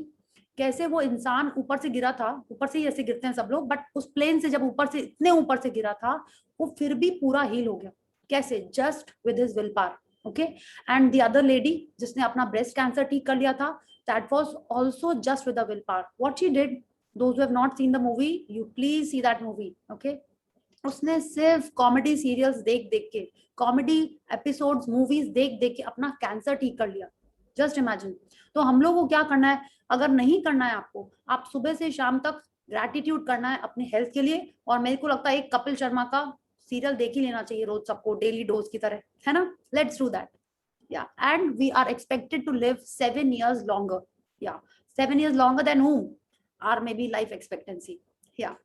कैसे वो इंसान ऊपर से गिरा था, ऊपर से ही ऐसे गिरते हैं सब लोग, बट उस प्लेन से जब ऊपर से इतने ऊपर से गिरा था, वो फिर भी पूरा हील हो गया, कैसे, just with his will power. Okay, and the other lady जिसने अपना ब्रेस्ट कैंसर ठीक कर लिया था, that was also just with the will power. What she did, those who have not seen the movie, you please see that movie. Okay, उसने सिर्फ comedy serials देख देख के, कॉमेडी एपिसोड्स, मूवीज देख देख के अपना कैंसर ठीक कर लिया, जस्ट इमेजिन। तो हम लोग को क्या करना है, अगर नहीं करना है आपको, आप सुबह से शाम तक ग्रैटिट्यूड करना है अपने हेल्थ के लिए। और मेरे को लगता है एक कपिल शर्मा का सीरियल देख ही लेना चाहिए रोज सबको, डेली डोज की तरह, है ना। लेट्स डू दैट, या, and we are expected to live 7 years longer, या, 7 years longer than whom, or maybe life expectancy, yeah.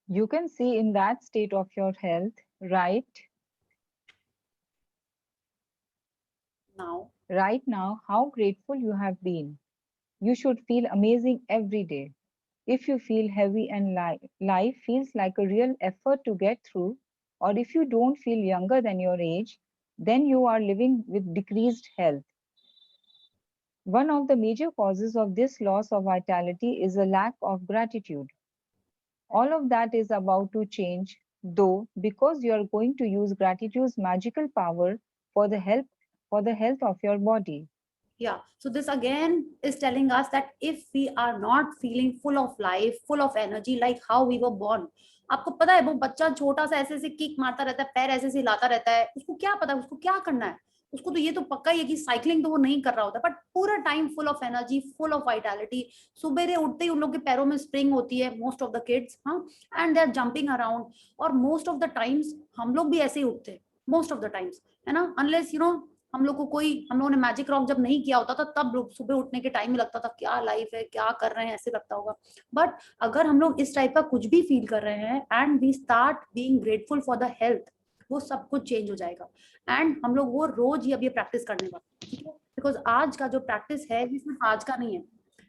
You can see in that state of your health, right now how grateful you have been. You should feel amazing every day. If you feel heavy and life feels like a real effort to get through, or if you don't feel younger than your age, then you are living with decreased health. One of the major causes of this loss of vitality is a lack of gratitude. All of that is about to change, though, because you are going to use gratitude's magical power for the health of your body. Yeah, so this again is telling us that if we are not feeling full of life, full of energy, like how we were born, आपको पता है वो बच्चा छोटा सा ऐसे ऐसे kick मारता रहता है, पैर ऐसे ऐसे हिलाता रहता है, उसको क्या पता है उसको क्या करना है, उसको तो ये तो पक्का ही है कि साइकिलिंग तो वो नहीं कर रहा होता, बट पूरा time full of energy, full of vitality, सुबह उठते ही उन लोग के पैरों में स्प्रिंग होती है, मोस्ट ऑफ द किड्स, हाँ, and they are jumping around. और मोस्ट ऑफ द टाइम्स हम लोग भी ऐसे ही उठते हैं, मोस्ट ऑफ द टाइम्स, है ना, अनलेस यू नो हम लोगों ने मैजिक रॉक जब नहीं किया होता था, तब लोग सुबह उठने के टाइम में लगता था क्या लाइफ है, क्या कर रहे हैं, ऐसे लगता होगा। बट अगर हम लोग इस टाइप का कुछ भी फील कर रहे हैं and we start being grateful for the health, वो सब कुछ चेंज हो जाएगा। एंड हम लोग वो रोज ही अब ये प्रैक्टिस करने वाले, ठीक है, बिकॉज आज का जो प्रैक्टिस है ये सिर्फ आज का नहीं है,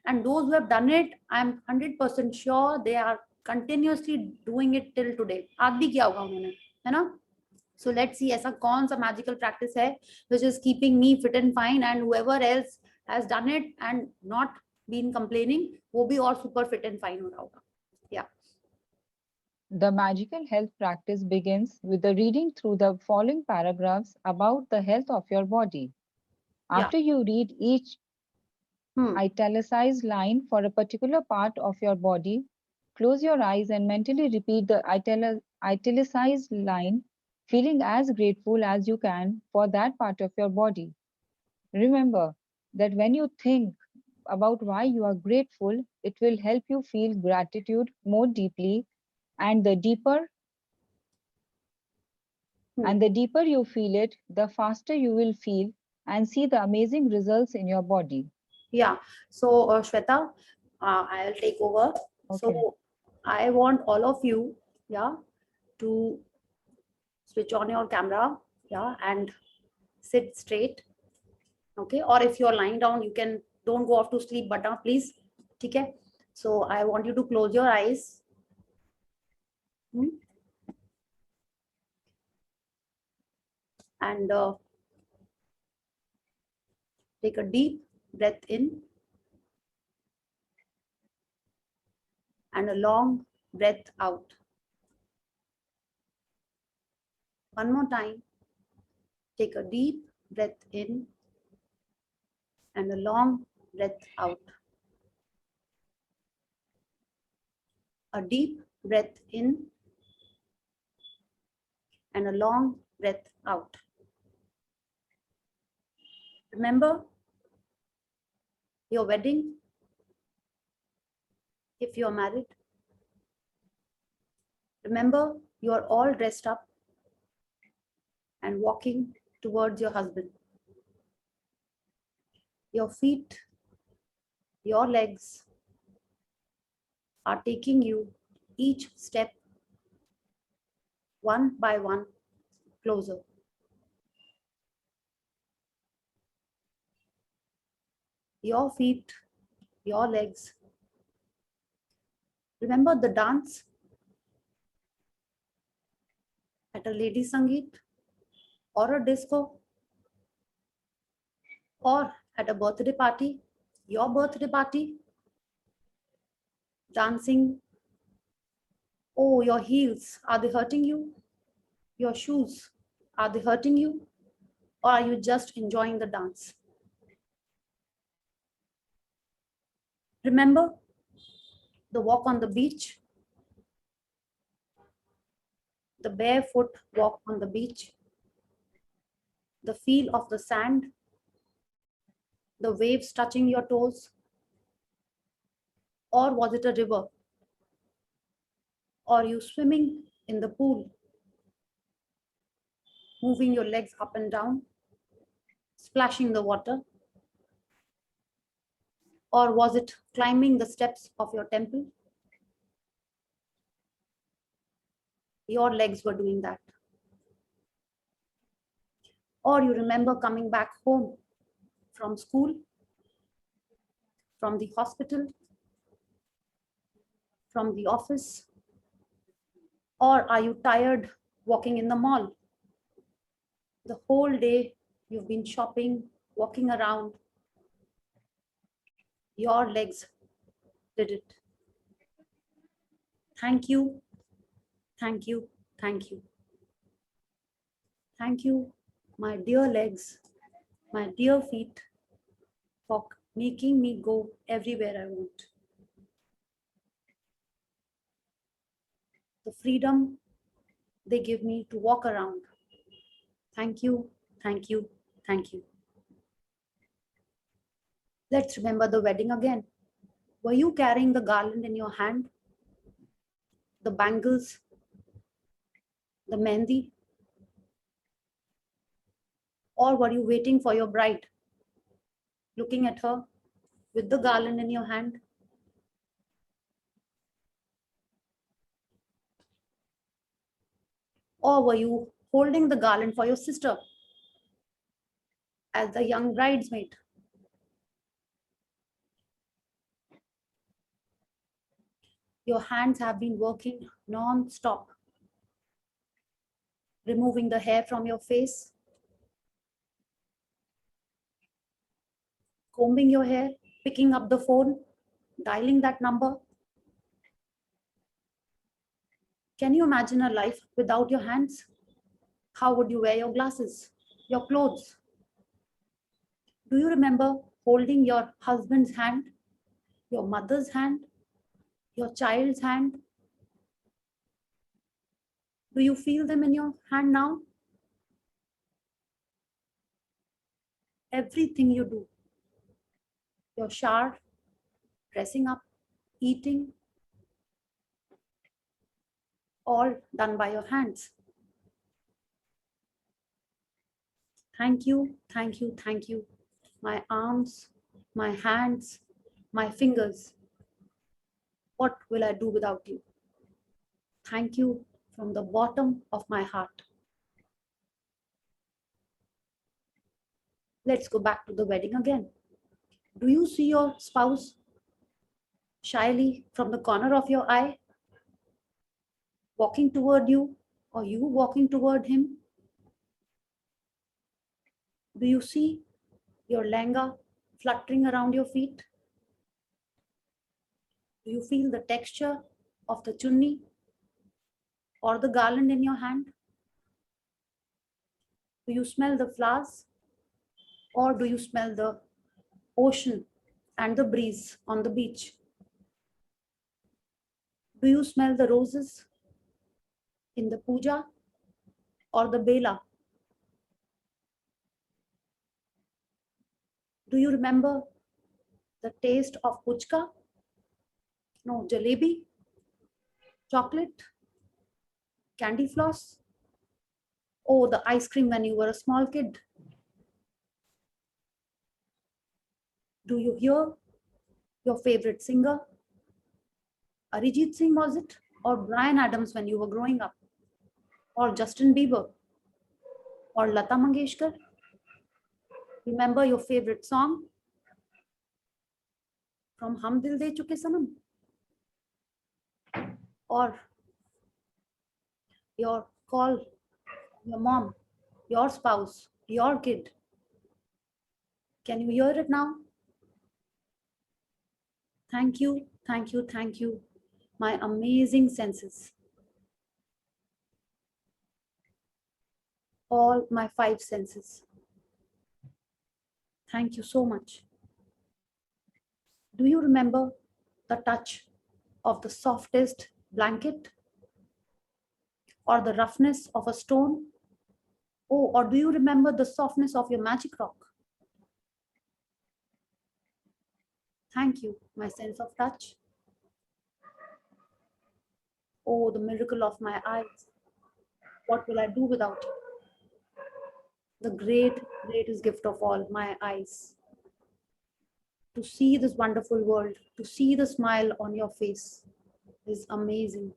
and those who have done it, I am 100% sure they are continuously doing it till today. आज भी किया होगा उन्होंने, है ना। So let's see ऐसा कौन सा मैजिकल प्रैक्टिस है which is keeping me fit and fine, and whoever else has done it and not been complaining, वो भी और super fit and fine हो रहा होगा। Yeah. The magical health practice begins with the reading through the following paragraphs about the health of your body. Yeah. After you read each italicized line for a particular part of your body, close your eyes and mentally repeat the italicized line, feeling as grateful as you can for that part of your body. Remember that when you think about why you are grateful, it will help you feel gratitude more deeply, and the deeper you feel it, the faster you will feel and see the amazing results in your body. Yeah. So Shweta, I'll take over. Okay. So I want all of you, yeah, to switch on your camera, yeah, and sit straight. Okay, or if you're lying down, you can, don't go off to sleep button, please. Okay, so I want you to close your eyes. And take a deep breath in and a long breath out. One more time. Take a deep breath in and a long breath out. A deep breath in and a long breath out. Remember your wedding, if you're married. Remember you're all dressed up and walking towards your husband. Your feet, your legs are taking you each step one by one closer. Your feet, your legs. Remember the dance at a lady sangeet or a disco or at a birthday party, your birthday party, dancing. Oh, your heels, are they hurting you? Your shoes, are they hurting you? Or are you just enjoying the dance? Remember the walk on the beach, the barefoot walk on the beach, the feel of the sand, the waves touching your toes, or was it a river? Or you swimming in the pool, moving your legs up and down, splashing the water? Or was it climbing the steps of your temple? Your legs were doing that. Or you remember coming back home from school, from the hospital, from the office? Or are you tired walking in the mall? The whole day you've been shopping, walking around. Your legs did it. Thank you, thank you, thank you. Thank you, my dear legs, my dear feet, for making me go everywhere I want. The freedom they give me to walk around. Thank you, thank you, Thank you. Let's remember the wedding again. Were you carrying the garland in your hand? The bangles? The mehndi? Or were you waiting for your bride? Looking at her with the garland in your hand? Or were you holding the garland for your sister as the young bridesmaid? Your hands have been working non-stop, removing the hair from your face, combing your hair, picking up the phone, dialing that number. Can you imagine a life without your hands? How would you wear your glasses, your clothes? Do you remember holding your husband's hand, your mother's hand, your child's hand? Do you feel them in your hand now? Everything you do, your shower, dressing up, eating, all done by your hands. Thank you, thank you, thank you. My arms, my hands, my fingers. What will I do without you? Thank you from the bottom of my heart. Let's go back to the wedding again. Do you see your spouse shyly from the corner of your eye, walking toward you, or you walking toward him? Do you see your lehenga fluttering around your feet? Do you feel the texture of the chunni or the garland in your hand? Do you smell the flowers, or do you smell the ocean and the breeze on the beach? Do you smell the roses in the puja or the bela? Do you remember the taste of puchka? No, jalebi, chocolate, candy floss? Oh, the ice cream when you were a small kid. Do you hear your favorite singer? Arijit Singh, was it? Or Bryan Adams when you were growing up? Or Justin Bieber? Or Lata Mangeshkar? Remember your favorite song from Hum Dil De Chuke Sanam? Or your call, your mom, your spouse, your kid? Can you hear it now? Thank you, thank you, thank you, my amazing senses. All my 5 senses. Thank you so much. Do you remember the touch of the softest blanket? Or the roughness of a stone? Oh, or do you remember the softness of your magic rock? Thank you, my sense of touch. Oh, the miracle of my eyes. What will I do without you? The greatest gift of all, my eyes. To see this wonderful world, to see the smile on your face is amazing.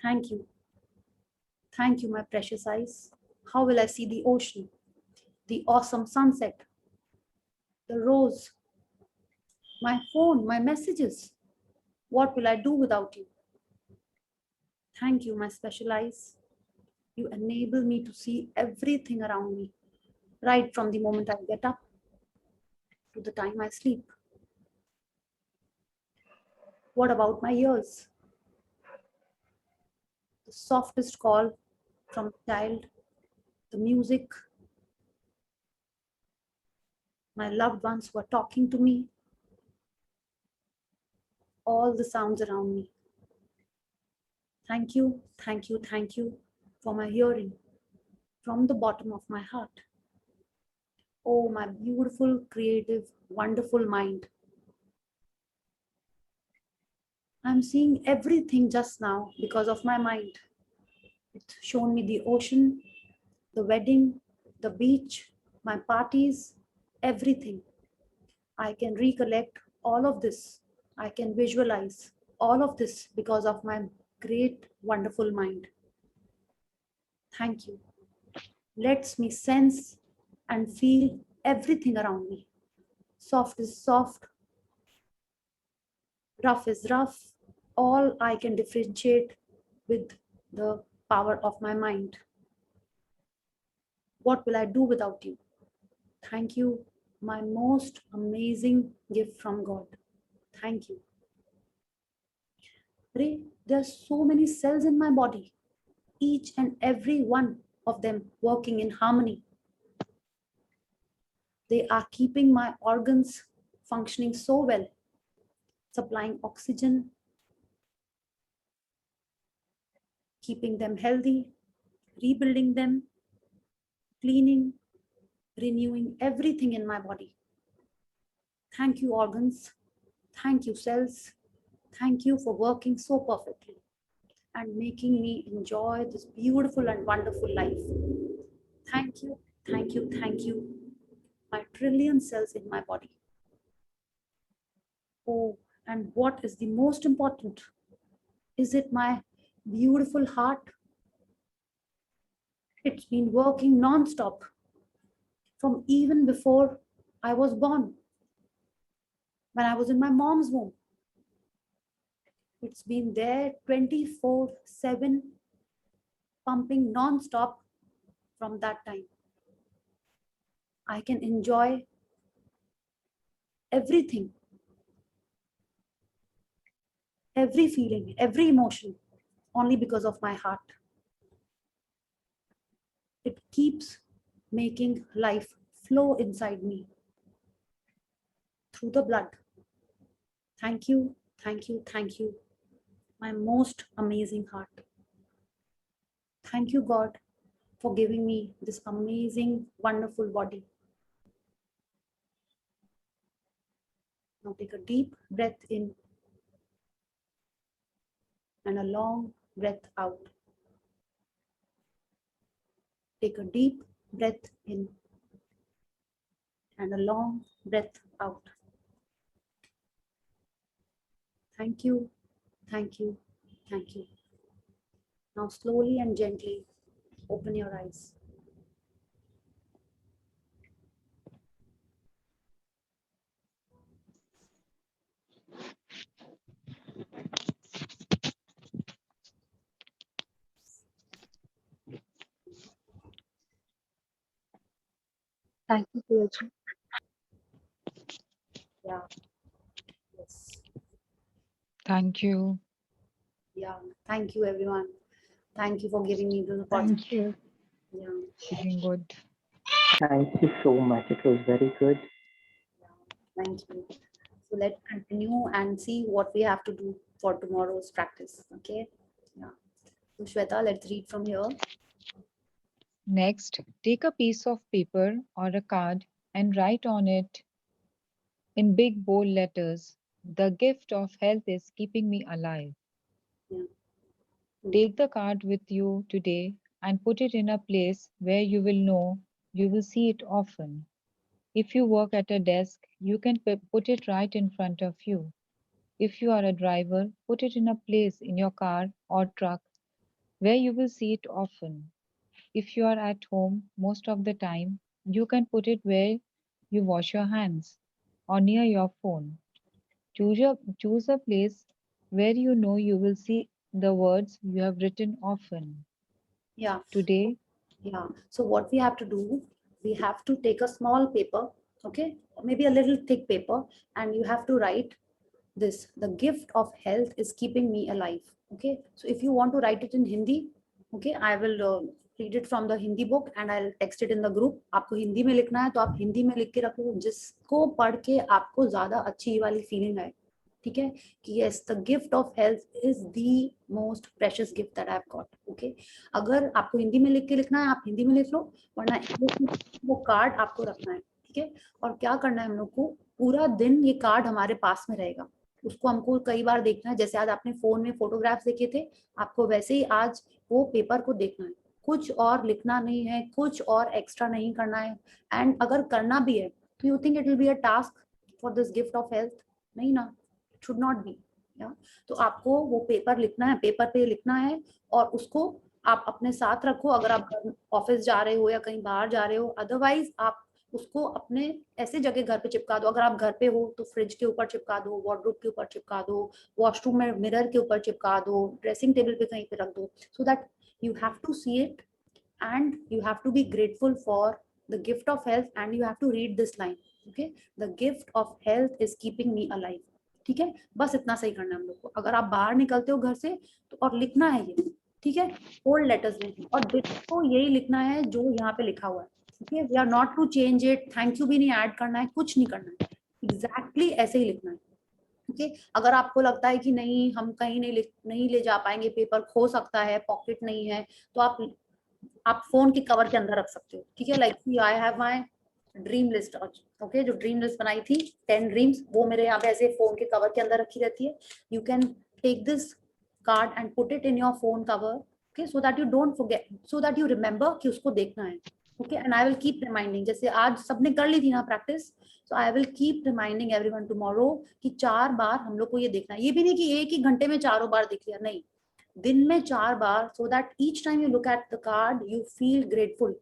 Thank you. Thank you, my precious eyes. How will I see the ocean, the awesome sunset, the rose, my phone, my messages? What will I do without you? Thank you, my special eyes. You enable me to see everything around me, right from the moment I get up to the time I sleep. What about my ears? The softest call from the child, the music, my loved ones who are talking to me, all the sounds around me. Thank you, thank you, thank you for my hearing from the bottom of my heart. Oh, my beautiful, creative, wonderful mind. I'm seeing everything just now because of my mind. It's shown me the ocean, the wedding, the beach, my parties, everything. I can recollect all of this. I can visualize all of this because of my great, wonderful mind. Thank you. Lets me sense and feel everything around me. Soft is soft, rough is rough. All I can differentiate with the power of my mind. What will I do without you? Thank you, my most amazing gift from God. Thank you. Ray, there are so many cells in my body, each and every one of them working in harmony. They are keeping my organs functioning so well, supplying oxygen, keeping them healthy, rebuilding them, cleaning, renewing everything in my body. Thank you, organs. Thank you, cells. Thank you for working so perfectly and making me enjoy this beautiful and wonderful life. Thank you, thank you, thank you. My trillion cells in my body. Oh, and what is the most important? Is it my beautiful heart? It's been working non-stop from even before I was born. When I was in my mom's womb, it's been there 24/7, pumping non-stop from that time. I can enjoy everything, every feeling, every emotion, only because of my heart. It keeps making life flow inside me through the blood. Thank you, thank you, thank you, my most amazing heart. Thank you, God, for giving me this amazing, wonderful body. Now take a deep breath in and a long breath out. Take a deep breath in and a long breath out. Thank you, thank you, thank you. Now slowly and gently open your eyes. Thank you, Priyaji. Yeah. Yes. Thank you. Yeah. Thank you, everyone. Thank you for giving me this opportunity. Thank you. Yeah. Feeling good. Thank you so much. It was very good. Thank you. So let's continue and see what we have to do for tomorrow's practice. Okay. Yeah. So Shweta, let's read from here. Next, take a piece of paper or a card and write on it in big bold letters, "The gift of health is keeping me alive." Yeah. Take the card with you today and put it in a place where you will know you will see it often. If you work at a desk, you can put it right in front of you. If you are a driver, put it in a place in your car or truck where you will see it often. If you are at home most of the time, you can put it where you wash your hands or near your phone. Choose a place where you know you will see the words you have written often. Yeah. Today, Yeah. So what we have to do, we have to take a small paper, okay, maybe a little thick paper, and you have to write this: the gift of health is keeping me alive. Okay. So if you want to write it in Hindi, okay, I will read it from the Hindi book and I'll text it in the group. आपको हिंदी में लिखना है तो आप हिंदी में लिख के रखो, जिसको पढ़ के आपको ज्यादा अच्छी वाली फीलिंग आए. ठीक है कि yes, the gift of health is the most precious gift that I have got. Okay. अगर आपको हिंदी में लिख के लिखना है आप हिंदी में लिख लो, वरना इंग्लिश में वो कार्ड आपको रखना है. ठीक है। और क्या करना है हम लोग को, पूरा दिन ये कार्ड हमारे पास में रहेगा, उसको हमको कई बार देखना है। जैसे आज आपने फोन में फोटोग्राफ्स देखे थे, आपको वैसे ही आज वो पेपर को देखना है, कुछ और लिखना नहीं है, कुछ और एक्स्ट्रा नहीं करना है। एंड अगर करना भी है तो you think it will be a task for this gift of health? नहीं ना, इट शुड नॉट बी। तो आपको वो पेपर लिखना है, पेपर पे लिखना है और उसको आप अपने साथ रखो अगर आप ऑफिस जा रहे हो या कहीं बाहर जा रहे हो। अदरवाइज आप उसको अपने ऐसे जगह घर पे चिपका दो। अगर आप घर पे हो तो फ्रिज के ऊपर चिपका दो, वार्डरोब के ऊपर चिपका दो, वॉशरूम में मिरर के ऊपर चिपका दो, ड्रेसिंग टेबल पे कहीं पे रख दो, so that you have to see it and you have to be grateful for the gift of health and you have to read this line, okay, the gift of health is keeping me alive. ठीक है, बस इतना सही करना है हम लोग को। अगर आप बाहर निकलते हो घर से तो और लिखना है ये, ठीक है, ओल्ड लेटर्स में, और को यही लिखना है जो यहाँ पे लिखा हुआ है। Okay, we are not to change it, thank you भी नहीं ऐड करना है, कुछ नहीं करना है, एग्जैक्टली ऐसे ही लिखना है। ओके, अगर आपको लगता है कि नहीं हम कहीं नहीं ले जा पाएंगे, पेपर खो सकता है, पॉकेट नहीं है, तो आप फोन के कवर के अंदर रख सकते हो। ठीक है, like I have my dream list, okay, जो ड्रीम लिस्ट बनाई थी 10 ड्रीम्स, वो मेरे यहाँ पे ऐसे फोन के कवर के अंदर रखी रहती है। You can take this card and put it in your phone cover, okay, so that you don't forget, so that you remember कि उसको देखना है। Okay, and I will keep reminding, जैसे आज सबने कर ली थी ना practice, so I will keep reminding everyone tomorrow कि 4 बार हम लोग को ये देखना है। ये भी नहीं कि एक ही घंटे में 4 बार देख लिया, नहीं, दिन में 4 बार, so that each time you look at the card you feel grateful.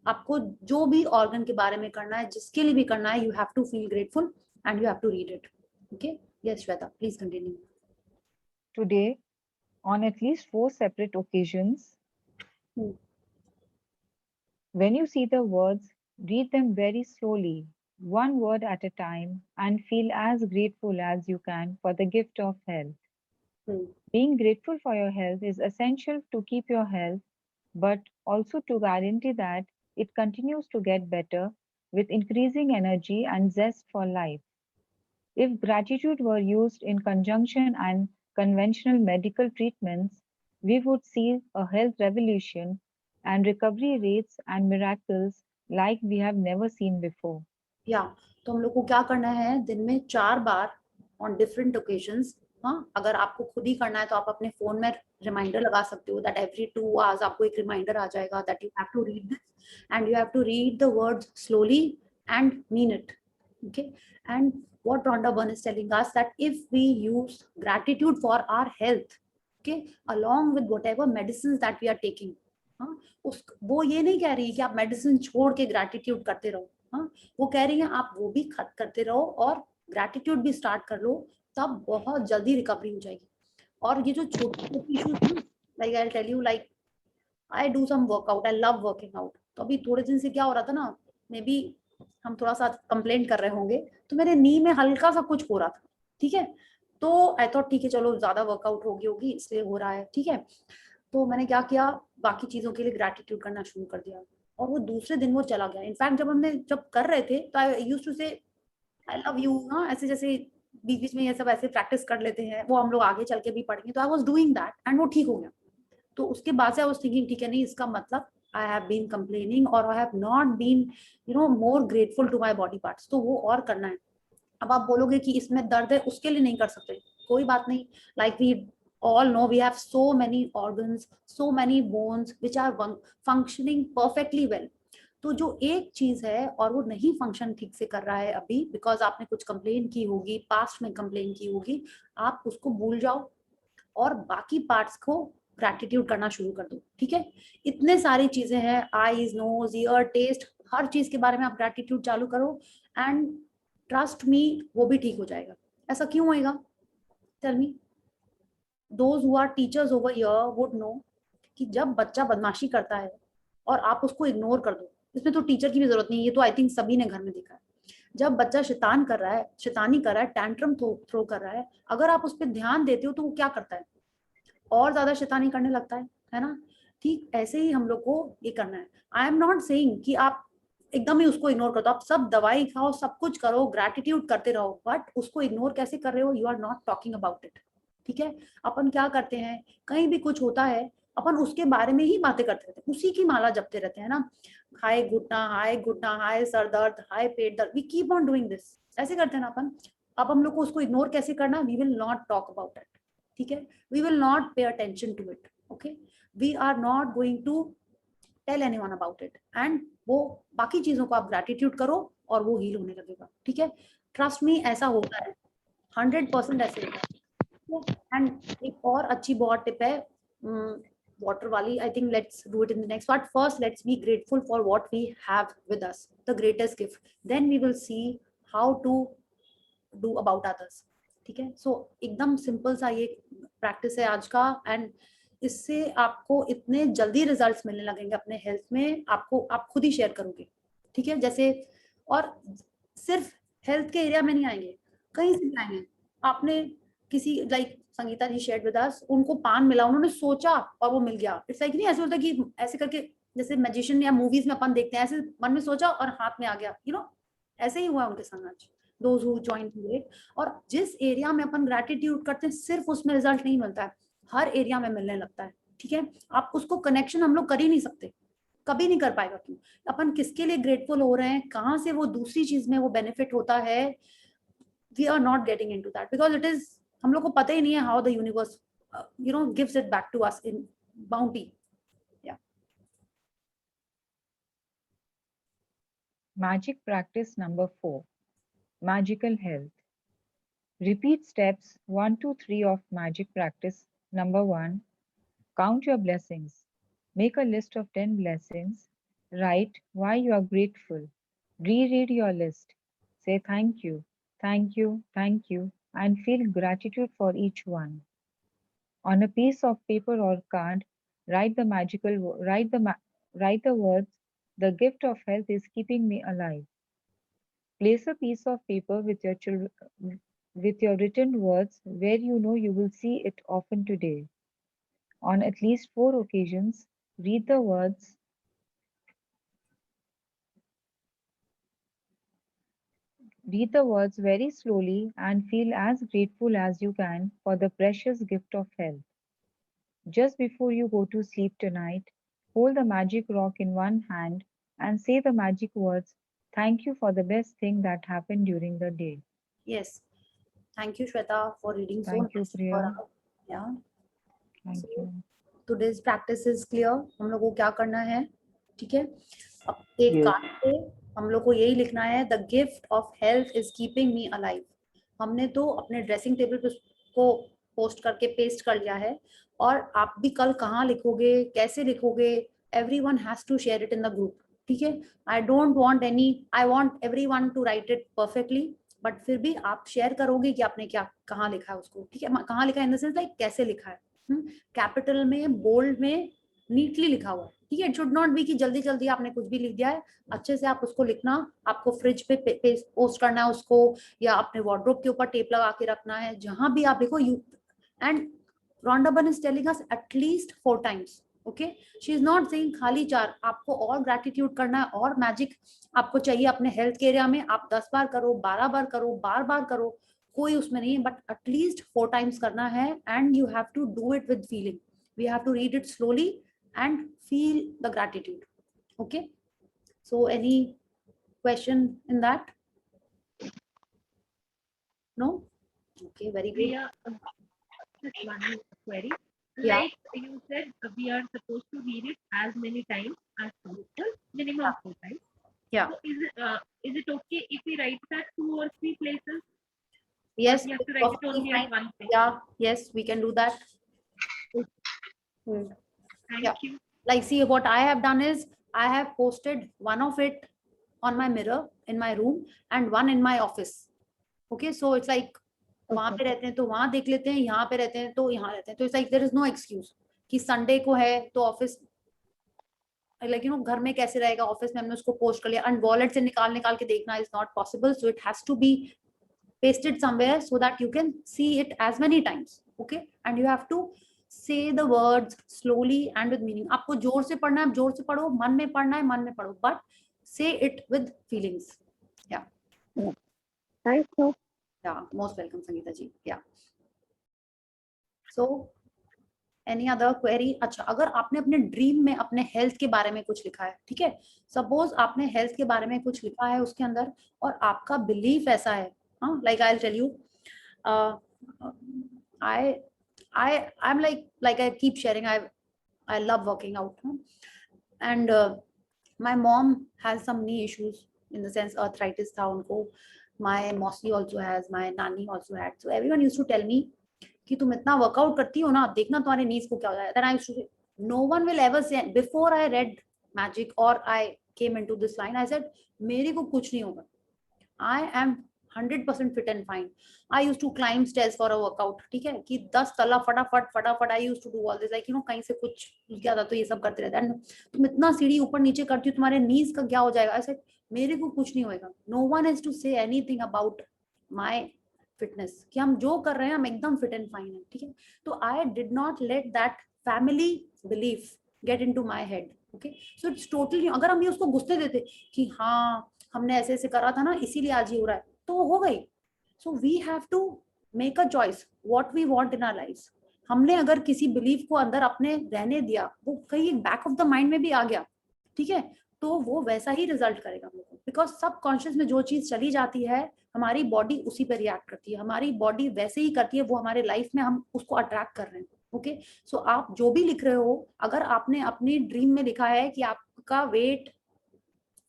आपको जो भी ऑर्गन के बारे में करना है, जिसके लिए भी करना है, you have to feel grateful and you have to read it. Okay, yes Shweta, please continue. Today, on at least 4 separate occasions, when you see the words, read them very slowly, one word at a time, and feel as grateful as you can for the gift of health. Being grateful for your health is essential to keep your health, but also to guarantee that it continues to get better with increasing energy and zest for life. If gratitude were used in conjunction and conventional medical treatments, we would see a health revolution and recovery rates and miracles like we have never seen before. तो हम लोग को क्या करना है, दिन में 4 बार on different occasions. हाँ, अगर आपको खुद ही करना है तो आप अपने फोन में रिमाइंडर लगा सकते हो, दैट एवरी 2 आवर्स आपको एक रिमाइंडर आ जाएगा that you have to read this and you have to read the words slowly and mean it. Okay, and what Rhonda Byrne is telling us, that if we use gratitude for our health, okay, along with whatever medicines that we are taking, वो ये नहीं कह रही कि आप medicine छोड़ के gratitude करते रहो, वो कह रही है आप वो भी करते रहो और ग्रैटिट्यूड भी स्टार्ट कर लो, तब बहुत जल्दी रिकवरी हो जाएगी। और ये जो छोटे issues, like I tell you, like I do some workout, I love working out, तो अभी थोड़े दिन से क्या हो रहा था ना, मे बी हम थोड़ा सा कंप्लेंट कर रहे होंगे, तो मेरे नी में हल्का सा कुछ हो रहा था, ठीक है, तो आई थॉट ठीक है चलो ज्यादा वर्कआउट होगी इसलिए हो रहा है, ठीक है, तो मैंने क्या किया, बाकी चीजों के लिए ग्रैटिट्यूड करना शुरू कर दिया और वो दूसरे दिन वो चला गया। इनफैक्ट जब कर रहे थे तो आई यूज्ड टू से आई लव यू, ऐसे जैसे बीच बीच में ये सब ऐसे प्रैक्टिस कर लेते हैं, वो हम लोग आगे चल के भी पढ़ेंगे, तो I was doing that and वो ठीक हो गया। तो उसके बाद से आई वाज थिंकिंग ठीक है, नहीं इसका मतलब I have been complaining or I have not been, more grateful to my body parts, तो वो और करना है। अब आप बोलोगे कि इसमें दर्द है, उसके लिए नहीं कर सकते, कोई बात नहीं, like we all know we have so many organs, so many bones which are functioning perfectly well। तो जो एक चीज है और वो नहीं फंक्शन ठीक से कर रहा है अभी, बिकॉज आपने कुछ कंप्लेन की होगी, पास्ट में कंप्लेन की होगी, आप उसको भूल जाओ और बाकी पार्ट्स को ग्रैटिट्यूड करना शुरू कर दो। ठीक है, इतने सारी चीजें हैं, आईज, नोज, ईयर, टेस्ट, हर चीज के बारे में आप ग्रैटिट्यूड चालू करो एंड ट्रस्ट मी वो भी ठीक हो जाएगा। ऐसा क्यों होएगा? Tell me. Those who are teachers over here would know कि जब बच्चा बदमाशी करता है और आप उसको इग्नोर कर दो, इसमें तो टीचर की भी जरूरत नहीं है, ये तो आई थिंक सभी ने घर में देखा है। जब बच्चा शैतानी कर रहा है, टैंट्रम थ्रो कर रहा है, अगर आप उस पर ध्यान देते हो तो वो क्या करता है, और ज्यादा शैतानी करने लगता है ना। ठीक ऐसे ही हम लोग को ये करना है। आई एम नॉट सेइंग कि आप एकदम ही उसको इग्नोर कर दो, आप सब दवाई खाओ, सब कुछ करो, ग्रैटिट्यूड करते रहो, बट उसको इग्नोर कैसे कर रहे हो, you are not talking about it. ठीक है, अपन क्या करते हैं, कहीं भी कुछ होता है अपन उसके बारे में ही बातें करते रहते हैं, उसी की माला जपते रहते हैं ना। हाय घुटना, हाय सर दर्द, हाय पेट दर्द, we keep on doing this, ऐसे करते हैं ना अपन। अब हम लोग को उसको इग्नोर कैसे करना, we will not talk about it, ठीक है, we will not pay attention to it, okay, we are not going to tell anyone about it, and वो बाकी चीजों को आप ग्रैटिट्यूड करो और वो हील होने लगेगा, ठीक है, ट्रस्ट मी, ऐसा होता है, 100% ऐसे होता है। एंड एक और अच्छी बहुत टिप है water wali, I think let's do it in the next part. First, let's be grateful for what we have with us, the greatest gift, then we will see how to do about others, ठीक है। सो एकदम simple सा ये practice है आज का, and इससे आपको इतने जल्दी रिजल्ट्स मिलने लगेंगे अपने हेल्थ में, आपको आप खुद ही शेयर करोगे, ठीक है। जैसे और सिर्फ हेल्थ के एरिया में नहीं आएंगे, कहीं से भी आएंगे। आपने किसी like Sangeeta ji shared with us, उनको पान मिला, उन्होंने सोचा और वो मिल गया, इट्स लाइक नहीं ऐसे होता कि ऐसे करके जैसे मैजिशियन या मूवीज में अपन देखते हैं, ऐसे मन में सोचा और हाथ में आ गया, यू नो, ऐसे ही हुआ उनके संग आज, those who join to it. और जिस एरिया में अपन ग्रैटिट्यूड करते हैं सिर्फ उसमें रिजल्ट नहीं मिलता है, हर एरिया में मिलने लगता है, ठीक है। आप उसको कनेक्शन हम लोग कर ही नहीं सकते, कभी नहीं कर पाएगा, क्यों, अपन किसके लिए ग्रेटफुल हो रहे हैं, कहाँ से वो दूसरी चीज में वो बेनिफिट होता है, we are not getting into that because it is, हम लोग को पता ही नहीं है how the universe you know gives it back to us in bounty. Magic practice number 4. Magical health. Repeat steps 1 to 3 of magic practice number 1. Count your blessings. Make a list of 10 blessings. Write why you are grateful. Reread your list. Say thank you, thank you, thank you, and feel gratitude for each one. On a piece of paper or card, write the words, "The gift of health is keeping me alive." Place a piece of paper with your written words where you know you will see it often today. On at least 4 occasions, read the words very slowly and feel as grateful as you can for the precious gift of health. Just before you go to sleep tonight, hold the magic rock in one hand and say the magic words, "Thank you for the best thing that happened during the day." Yes, thank you Shweta for reading. Thank you, Priya. Yeah, Thank you. today's practice is clear, हम लोग को क्या करना है, ठीक है। अब एक Yes. कार्ड पे हम लोग को यही लिखना है, the gift of health is keeping me alive. हमने तो अपने ड्रेसिंग टेबल पे उसको पोस्ट करके पेस्ट कर लिया है, और आप भी कल कहाँ लिखोगे, कैसे लिखोगे, everyone has to share it in the group, ठीक है। I want everyone to write it perfectly, but फिर भी आप शेयर करोगे कि आपने क्या कहाँ लिखा है उसको, ठीक है। कहाँ लिखा है इन द सेंस लाइक कैसे लिखा है, कैपिटल में, बोल्ड में, नीटली लिखा हुआ है, ठीक है। इट शुड नॉट बी कि जल्दी जल्दी आपने कुछ भी लिख दिया है, अच्छे से आप उसको लिखना, आपको फ्रिज पे पोस्ट करना है उसको, या अपने वार्डरोब के ऊपर टेप लगा के रखना है, जहां भी आप लिखो। You and Rhonda Byrne is telling us at least 4 times, okay, she is not saying खाली 4, आपको और ग्रैटिट्यूड करना है, और मैजिक आपको चाहिए अपने हेल्थ के एरिया में, आप 10 बार करो, 12 बार करो, बार करो, कोई उसमें नहीं है, बट एटलीस्ट 4 टाइम्स करना है, and you have to do it with feeling, we have to read it slowly and feel the gratitude, okay. So any question in that? No? Okay, very good. Yeah, just one query. Yeah. Like you said, we are supposed to read it as many times as possible, minimum 4 times. Yeah. So is it okay if we write that 2 or 3 places? Yes. We have to write it only at one place. Yeah. Yes, we can do that. Thank you. Like, see, what I have done is I have posted one of it on my mirror in my room and one in my office. Okay, so it's like वहां पे रहते हैं तो वहां देख लेते हैं, यहाँ पे रहते हैं तो यहाँ रहते हैं, तो it's like there is no excuse कि संडे को है तो ऑफिस, लाइक यू नो, घर में कैसे रहेगा, ऑफिस में हमने उसको पोस्ट कर लिया, एंड वॉलेट से निकाल के देखना is not possible, so it has to be pasted somewhere so that you can see it as many times, okay, and you have to say the words slowly and with meaning. आपको जोर से पढ़ना है, जोर से पढ़ो, मन में पढ़ना है, मन में पढ़ो, but say it with feelings. Yeah. Thank you. Yeah, most welcome Sangeeta ji. Yeah. So any other query? अच्छा, अगर आपने अपने ड्रीम में अपने हेल्थ के बारे में कुछ लिखा है, ठीक है, सपोज आपने हेल्थ के बारे में कुछ लिखा है उसके अंदर और आपका बिलीफ ऐसा है, हाँ, like I will tell you, I'm like I keep sharing, I love working out, and my mom has some knee issues, in the sense arthritis tha unko, my mausi also has, my nani also had, so everyone used to tell me कि तुम इतना workout करती हो ना, देखना तुम्हारे नीज को क्या हो जाएगा. Then I used to say, no one will ever say, before I read magic or I came into this line, I said मेरे को कुछ नहीं होगा, I am 100% fit and fine. I used to climb stairs for a workout, ठीक है, कि 10 तला फटाफट I used to do all this, like कहीं से कुछ क्या था तो ये सब करते रहते हैं. तुम इतना सीढ़ी ऊपर नीचे करती हो, तुम्हारे नीज का क्या हो जाएगा. I said मेरे को कुछ नहीं होएगा. No one has to say anything about my fitness, कि हम जो कर रहे हैं हम एकदम फिट एंड फाइन है, ठीक है. तो I did not let that family belief get into my head. Okay, so it's totally, अगर हम ये उसको घुसने देते कि हाँ हमने ऐसे ऐसे करा था ना इसीलिए आज ये हो रहा है, तो हो गई. So we have to make a choice what we want in our lives. हमने अगर किसी बिलीफ को अंदर अपने रहने दिया, वो कहीं बैक ऑफ द माइंड में भी आ गया, ठीक है, तो वो वैसा ही रिजल्ट करेगा हम लोग को. बिकॉज सबकॉन्शियस में जो चीज चली जाती है हमारी बॉडी उसी पे रिएक्ट करती है, हमारी बॉडी वैसे ही करती है, वो हमारे लाइफ में हम उसको अट्रैक्ट कर रहे हैं. ओके, सो आप जो भी लिख रहे हो, अगर आपने अपनी ड्रीम में लिखा है कि आपका वेट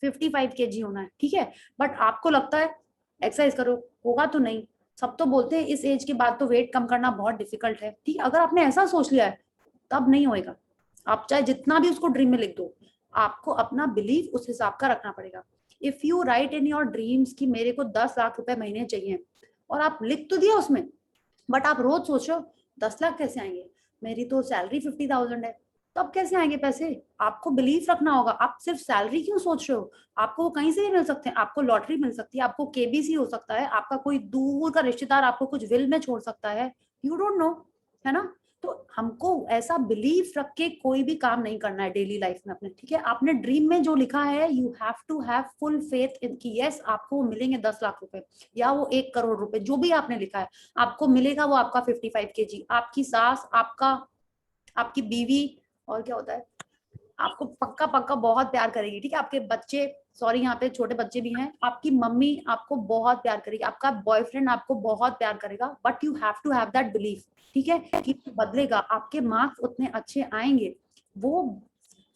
55 kg होना है, ठीक है, बट आपको लगता है एक्सरसाइज करो, होगा तो नहीं. सब तो बोलते हैं इस एज के बाद तो वेट कम करना बहुत डिफिकल्ट है, ठीक है. अगर आपने ऐसा सोच लिया है तब नहीं होएगा. आप चाहे जितना भी उसको ड्रीम में लिख दो, आपको अपना बिलीफ उस हिसाब का रखना पड़ेगा. If you right in your dreams कि मेरे को 10 लाख रुपए महीने चाहिए, और आप लिख तो दिया उसमें, बट आप रोज सोच रहे हो 10 लाख कैसे आएंगे, मेरी तो सैलरी 50,000 है, तब कैसे आएंगे पैसे. आपको बिलीफ रखना होगा. आप सिर्फ सैलरी क्यों सोच रहे हो, आपको वो कहीं से भी मिल सकते हैं. आपको लॉटरी मिल सकती है, आपको केबीसी हो सकता है, आपका कोई दूर का रिश्तेदार आपको कुछ विल में छोड़ सकता है, यू डोंट नो, है ना. तो हमको ऐसा बिलीफ रख के कोई भी काम नहीं करना है डेली लाइफ में अपने, ठीक है. आपने ड्रीम में जो लिखा है, you have to have full faith in कि यस आपको मिलेंगे 10 लाख रुपए या वो 1 करोड़ रुपए, जो भी आपने लिखा है आपको मिलेगा. वो आपका 55 kg, आपकी सास, आपकी बीवी, और क्या होता है, आपको पक्का पक्का बहुत प्यार करेगी, ठीक है. आपके बच्चे, सॉरी यहाँ पे छोटे बच्चे भी हैं, आपकी मम्मी आपको बहुत प्यार करेगी, आपका बॉयफ्रेंड आपको बहुत प्यार करेगा, but you have to have that belief, ठीक है, कि बदलेगा, आपके मार्क्स उतने अच्छे आएंगे. वो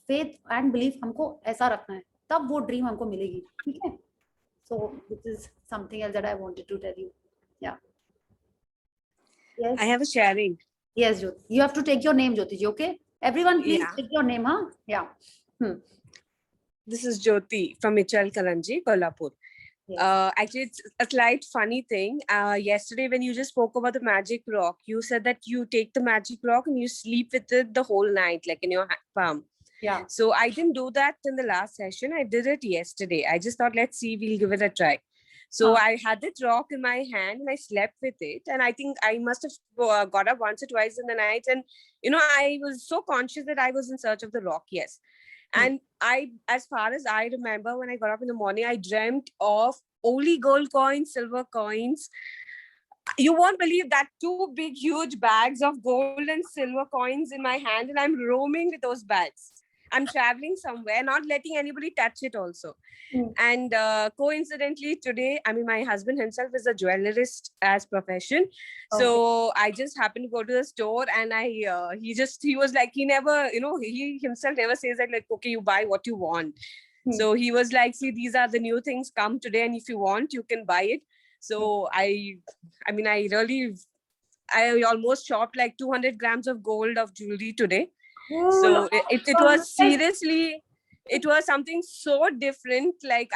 फेथ एंड बिलीफ हमको ऐसा रखना है, तब वो ड्रीम हमको मिलेगी, ठीक है. So this is something else that I wanted to tell you. या I have a sharing. Yes, Jyoti, you have to take your name, Jyoti ji. Okay, everyone please Yeah. take your name, huh? Yeah. This is Jyoti from Michal Kalanji, Kolhapur. Yes. Actually, it's a slight funny thing. Yesterday, when you just spoke about the magic rock, you said that you take the magic rock and you sleep with it the whole night, like in your palm. Yeah. So I didn't do that in the last session. I did it yesterday. I just thought, let's see, we'll give it a try. So I had that rock in my hand and I slept with it. And I think I must have got up once or twice in the night. And, you know, I was so conscious that I was in search of the rock. Yes. And as far as I remember, when I got up in the morning, I dreamt of only gold coins, silver coins. You won't believe that 2 big, huge bags of gold and silver coins in my hand. And I'm roaming with those bags. I'm traveling somewhere, not letting anybody touch it also. And coincidentally today, I mean, my husband himself is a jewellerist as profession. So I just happened to go to the store and he was like, he never, you know, he himself never says that like, okay, you buy what you want. So he was like, see, these are the new things come today. And if you want, you can buy it. So I mean, I almost shopped like 200 grams of gold of jewelry today. So it was seriously, it was something so different, like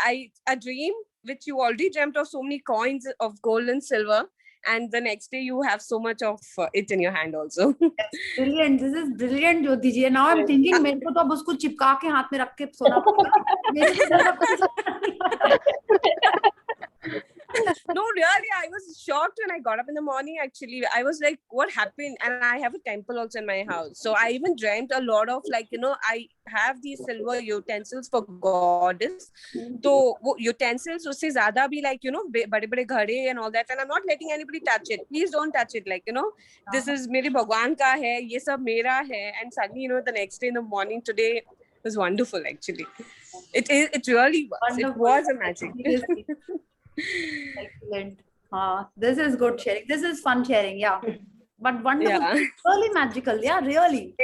a dream which you already dreamt of so many coins of gold and silver, and the next day you have so much of it in your hand also. Brilliant, this is brilliant, Jyoti ji. Now I'm thinking मेरे को तो अब उसको चिपका के हाथ में रख के सोना पड़ेगा. No, really, I was shocked when I got up in the morning. Actually, I was like, what happened? And I have a temple also in my house. So I even dreamt a lot of, like, I have these silver utensils for goddess. So utensils usse zyada bhi, like, bade ghade and all that. And I'm not letting anybody touch it. Please don't touch it. Like, this is mere Bhagwan ka hai, ye sab mera hai. And suddenly, the next day in the morning today was wonderful, actually. It really was. Wonderful. It was a magic. Excellent. This is good sharing. This is fun sharing. Yeah. But wonderful. Yeah. Really magical. Yeah, really.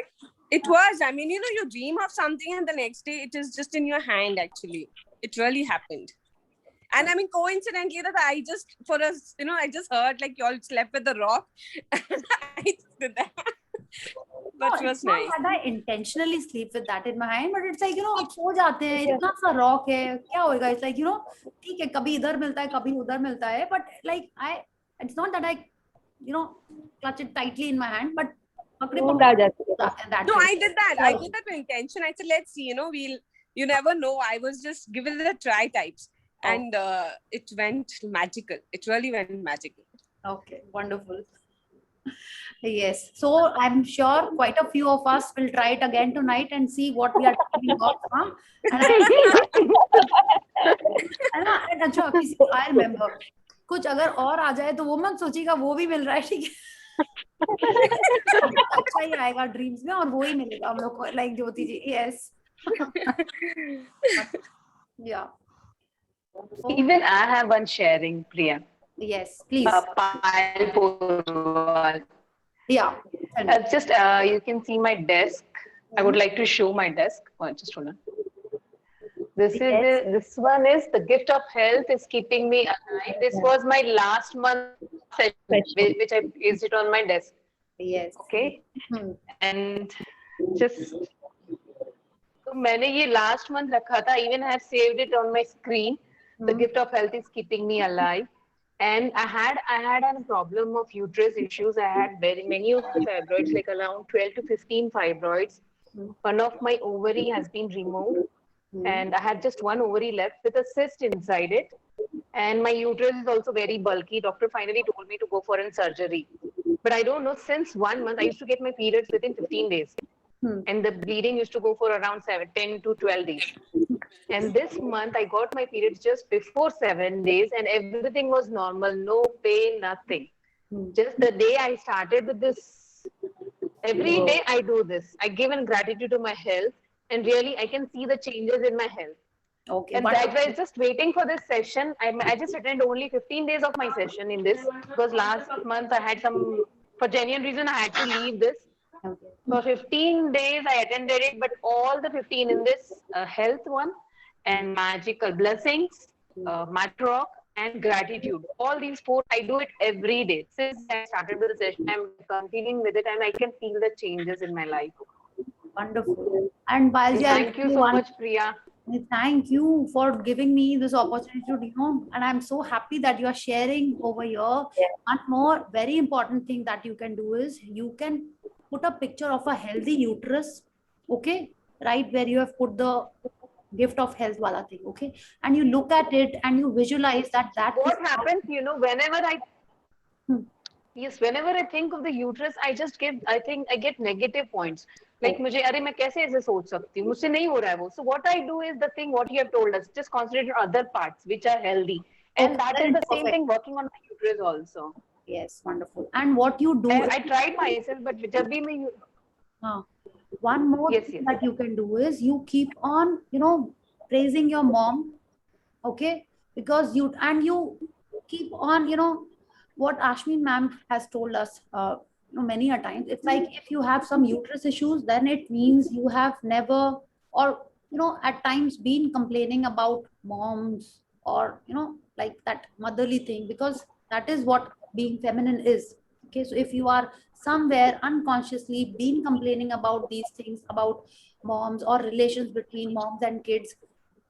It was. I mean, you dream of something and the next day it is just in your hand, actually. It really happened. And I mean, coincidentally, that I just, I just heard like you all slept with the rock. And I just did that. But it was nice. That I intentionally sleep with that in my hand, but it's like, अब सो जाते हैं, इतना सा rock है, क्या होएगा? It's like, ठीक है, कभी इधर मिलता है, कभी उधर मिलता है, but like it's not that I, clutch it tightly in my hand, but No, I did that. I did that with intention. I said, let's see, you never know. I was just giving it a try types. And it went magical. It really went magical. Okay, wonderful. Yes. So I'm sure quite a few of us will try it again tonight and see what we are talking about. अच्छा, I remember. कुछ अगर और आ जाए तो वो मत सोचिएगा वो भी मिल रहा है, ठीक है? अच्छा ही आएगा ड्रीम्स में और वो ही मिलेगा हम लोग को, like Jyoti ji. Yes. Yeah. Even I have one sharing, Priya. Yes, please. Yeah. Just you can see my desk. I would like to show my desk. Just hold on. This one is the gift of health is keeping me alive. This was my last month session, which I placed it on my desk. Yes. Okay. And just so मैंने ये last month रखा था. Even I have saved it on my screen. The gift of health is keeping me alive. And I had a problem of uterus issues. I had very many of the fibroids, like around 12 to 15 fibroids. One of my ovary has been removed. And I had just one ovary left with a cyst inside it. And my uterus is also very bulky. Doctor finally told me to go for a surgery. But I don't know, since 1 month, I used to get my periods within 15 days. And the bleeding used to go for around 10 to 12 days. And this month, I got my periods just before 7 days and everything was normal. No pain, nothing. Just the day I started with this, every day I do this. I give in gratitude to my health. And really, I can see the changes in my health. Okay. And that's why I was just waiting for this session. I just attended only 15 days of my session in this because last month I had for genuine reason, I had to leave this. Okay. For 15 days, I attended it, but all the 15 in this health one and magical blessings, matrock and gratitude. All these 4, I do it every day. Since I started with the session, I'm continuing with it and I can feel the changes in my life. Wonderful. And Balji, thank you so much, Priya. Thank you for giving me this opportunity to, and I'm so happy that you are sharing over here. One more very important thing that you can do is you can put a picture of a healthy uterus, okay, right where you have put the gift of health wala thing, okay, and you look at it and you visualize that what happens, whenever I think of the uterus, I get negative points. Like मुझे अरे मैं कैसे ऐसे सोच सकती हूँ, मुझसे नहीं हो रहा है वो. So what I do is the thing what you have told us, just concentrate on other parts which are healthy, and that is the same thing working on my uterus also. Yes, wonderful. And what you do, I tried myself, but जब भी मैं one more thing that you can do is you keep on praising your mom, okay, because you keep on what Ashmin ma'am has told us many a times. It's like if you have some uterus issues, then it means you have never or at times been complaining about moms or like that motherly thing, because that is what being feminine is. Okay, so if you are somewhere unconsciously been complaining about these things about moms or relations between moms and kids,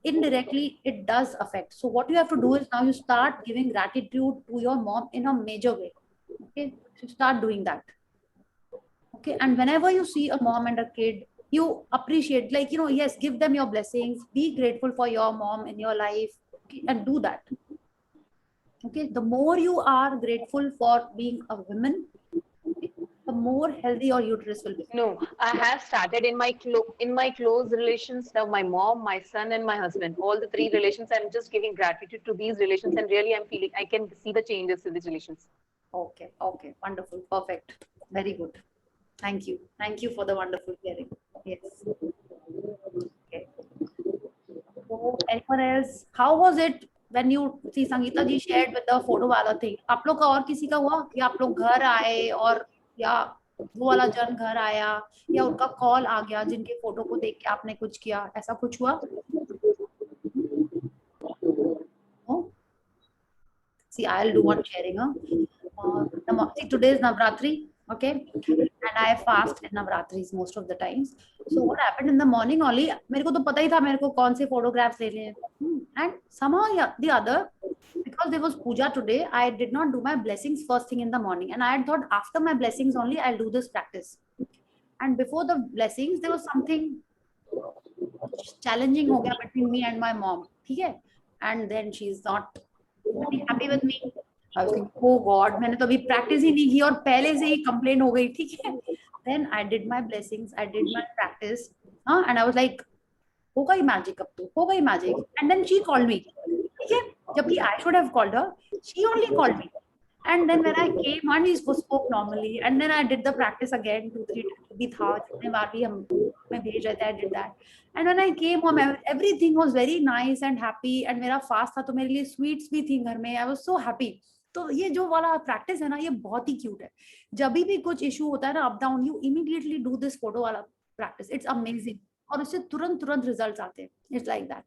indirectly it does affect. So what you have to do is now you start giving gratitude to your mom in a major way. Okay, so start doing that. Okay, and whenever you see a mom and a kid, you appreciate, like yes, give them your blessings, be grateful for your mom in your life, okay, and do that. Okay, the more you are grateful for being a woman, the more healthy your uterus will be. No, I have started in my close relations now. My mom, my son, and my husband. All the three relations. I'm just giving gratitude to these relations, and really, I'm feeling I can see the changes in these relations. Okay, okay, wonderful, perfect, very good. Thank you for the wonderful sharing. Yes. Okay. So, anyone else? How was it when you see Sangeeta ji shared with the photo वाला thing? आप लोग का और किसी का हुआ कि आप लोग घर आए और या वो वाला जन घर आया या उनका कॉल आ गया जिनके फोटो को देख के आपने कुछ किया, ऐसा कुछ हुआ? No? See, I'll do one sharing. See, today is Navratri, okay, and I fast in Navratris most of the times. So what happened in the morning only? मेरे को तो पता ही था मेरे को कौन से photographs लेने हैं. And somehow the other, because there was puja today, I did not do my blessings first thing in the morning, and I had thought after my blessings only I'll do this practice. And before the blessings, there was something challenging हो गया between me and my mom, ठीक है? And then she's not very happy with me. I was thinking, oh God, मैंने तो अभी practice ही नहीं की और पहले से ही complain हो गई, ठीक है? Then I did my blessings, I did my practice, and I was like, होगा ही magic अब तो, होगा ही magic. And then she called me, ठीक है? जबकि I should have called her, she only called me. And then when I came on, he spoke normally. And then I did the practice again, 2-3 भी था, जितने बार भी हम मैं भेज रहे थे, I did that. And when I came home, everything was very nice and happy. And मेरा fast था तो मेरे लिए sweets भी थी घर में. I was so happy. तो ये जो वाला practice है ना, ये बहुत ही cute है. जब भी कुछ issue होता है ना up down, you immediately do this photo वाला practice. It's amazing. और उससे तुरंत results आते हैं. It's like that.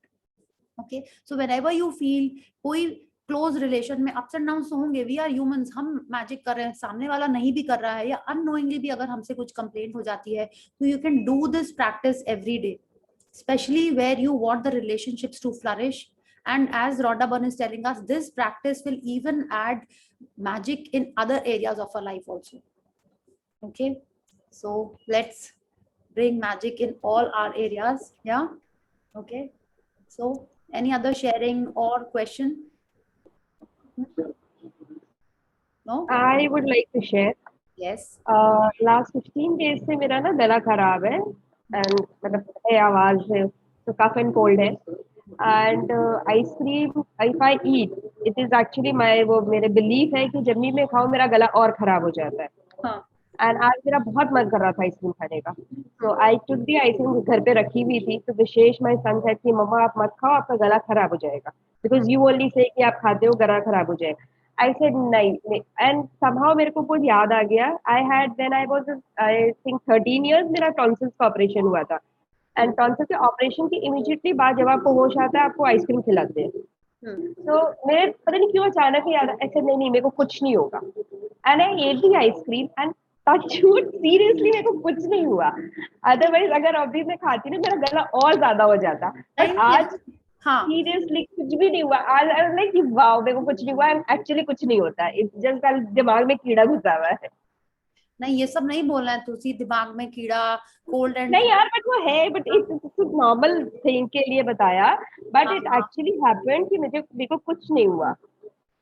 Okay. So whenever you feel कोई क्लोज रिलेशन में अप्स एंड डाउन्स होंगे, वी आर ह्यूमंस, हम मैजिक कर रहे हैं, सामने वाला नहीं भी कर रहा है या अननोइंगली भी अगर हमसे कुछ कंप्लेंट हो जाती है, तो you can do this practice every day, specially where you want the relationships to flourish. And as Rhonda Byrne is telling us, this practice will even add magic in other areas of our life also. Okay, so let's bring magic in all our areas. Yeah. Okay, so any other sharing or question? No? I would like to share. Yes. Last 15 days से मेरा ना गला खराब है and मतलब है आवाज है तो cough and cold है and ice cream if I eat it is actually वो मेरे belief है कि जब भी मैं खाऊं मेरा गला और खराब हो जाता है. हाँ. And आज मेरा बहुत मन कर रहा था आइसक्रीम खाने का, so I took the ice cream घर पे रखी हुई थी, तो विशेष my son said कि मम्मा आप मत खाओ, आपका गला खराब हो जाएगा, because you only say कि आप खाते हो गला खराब हो जाएगा. I said नहीं, and somehow मेरे को कुछ याद आ गया. I had when I was I think 13 years मेरा tonsils का ऑपरेशन हुआ था, and tonsils के ऑपरेशन की immediately बाद जब आपको होश आता है आपको आइसक्रीम खिलाते हैं. तो मेरे पता नहीं क्यों अचानक ही याद ऐसे नहीं मेरे को कुछ नहीं होगा, and I ate the ice cream and seriously मेरे को कुछ नहीं हुआ. अदरवाइज अगर अभी मैं खाती ना मेरा गला और ज्यादा हो जाता, बट आज सीरियसली कुछ भी नहीं हुआ. आज लाइक वाओ मेरे को कुछ नहीं हुआ, एक्चुअली कुछ नहीं होता, इट्स जस्ट दिमाग में कीड़ा घुसा हुआ है. नहीं ये सब नहीं बोलना है तुलसी, दिमाग में कीड़ा, कोल्ड एंड नहीं यार बट वो है, बट इट्स नॉर्मल थिंग के लिए बताया, बट इट एक्चुअली हैपेंड कि मेरे को कुछ नहीं हुआ.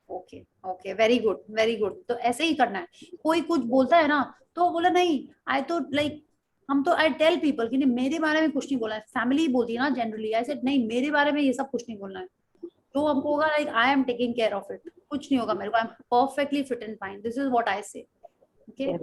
Okay okay, very good very good. तो ऐसे ही करना है. कोई कुछ बोलता है ना तो बोला नहीं, आई तो लाइक हम तो आई टेल पीपल कि नहीं मेरे बारे में कुछ नहीं बोलना है. फैमिली बोलती है ना जनरली, आई सेड नहीं मेरे बारे में ये सब कुछ नहीं बोलना है. तो हमको होगा like I am taking care of it, कुछ नहीं होगा मेरे को, I am perfectly fit and fine. This is what I say. Okay,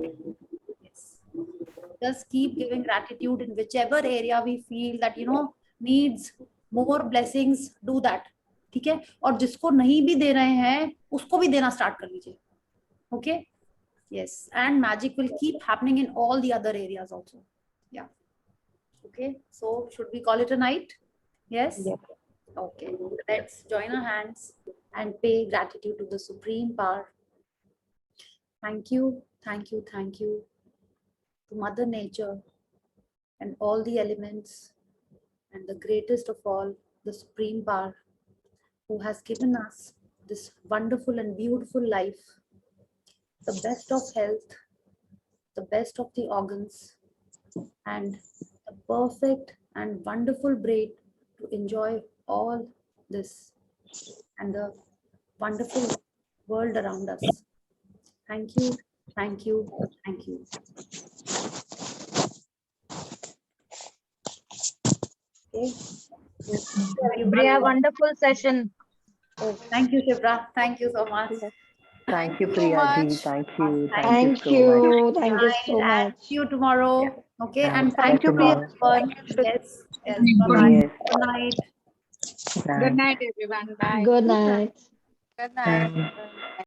just keep giving gratitude in whichever area we feel that you know needs more blessings, do that. ठीक है, और जिसको नहीं भी दे रहे हैं उसको भी देना स्टार्ट कर लीजिए. Okay, yes, and magic will keep happening in all the other areas also. Yeah. Okay, so should we call it a night? Yes. Okay, let's join our hands and pay gratitude to the supreme power. Thank you, thank you, thank you to Mother Nature and all the elements, and the greatest of all, the supreme power, who has given us this wonderful and beautiful life, the best of health, the best of the organs, and the perfect and wonderful brain to enjoy all this, and the wonderful world around us. Thank you, thank you, thank you. Okay. Priya, wonderful session. Oh, thank you, Shivra. Thank you so much. Thank you, so Priya ji. much. Thank you. Thank so much. you. Thank you I'll so add much. you tomorrow. Okay, and Thank you, Priya. Yes, yes. Bye-bye. Yes. Good night. Good night, everyone. Bye. Good night. Good night. Bye.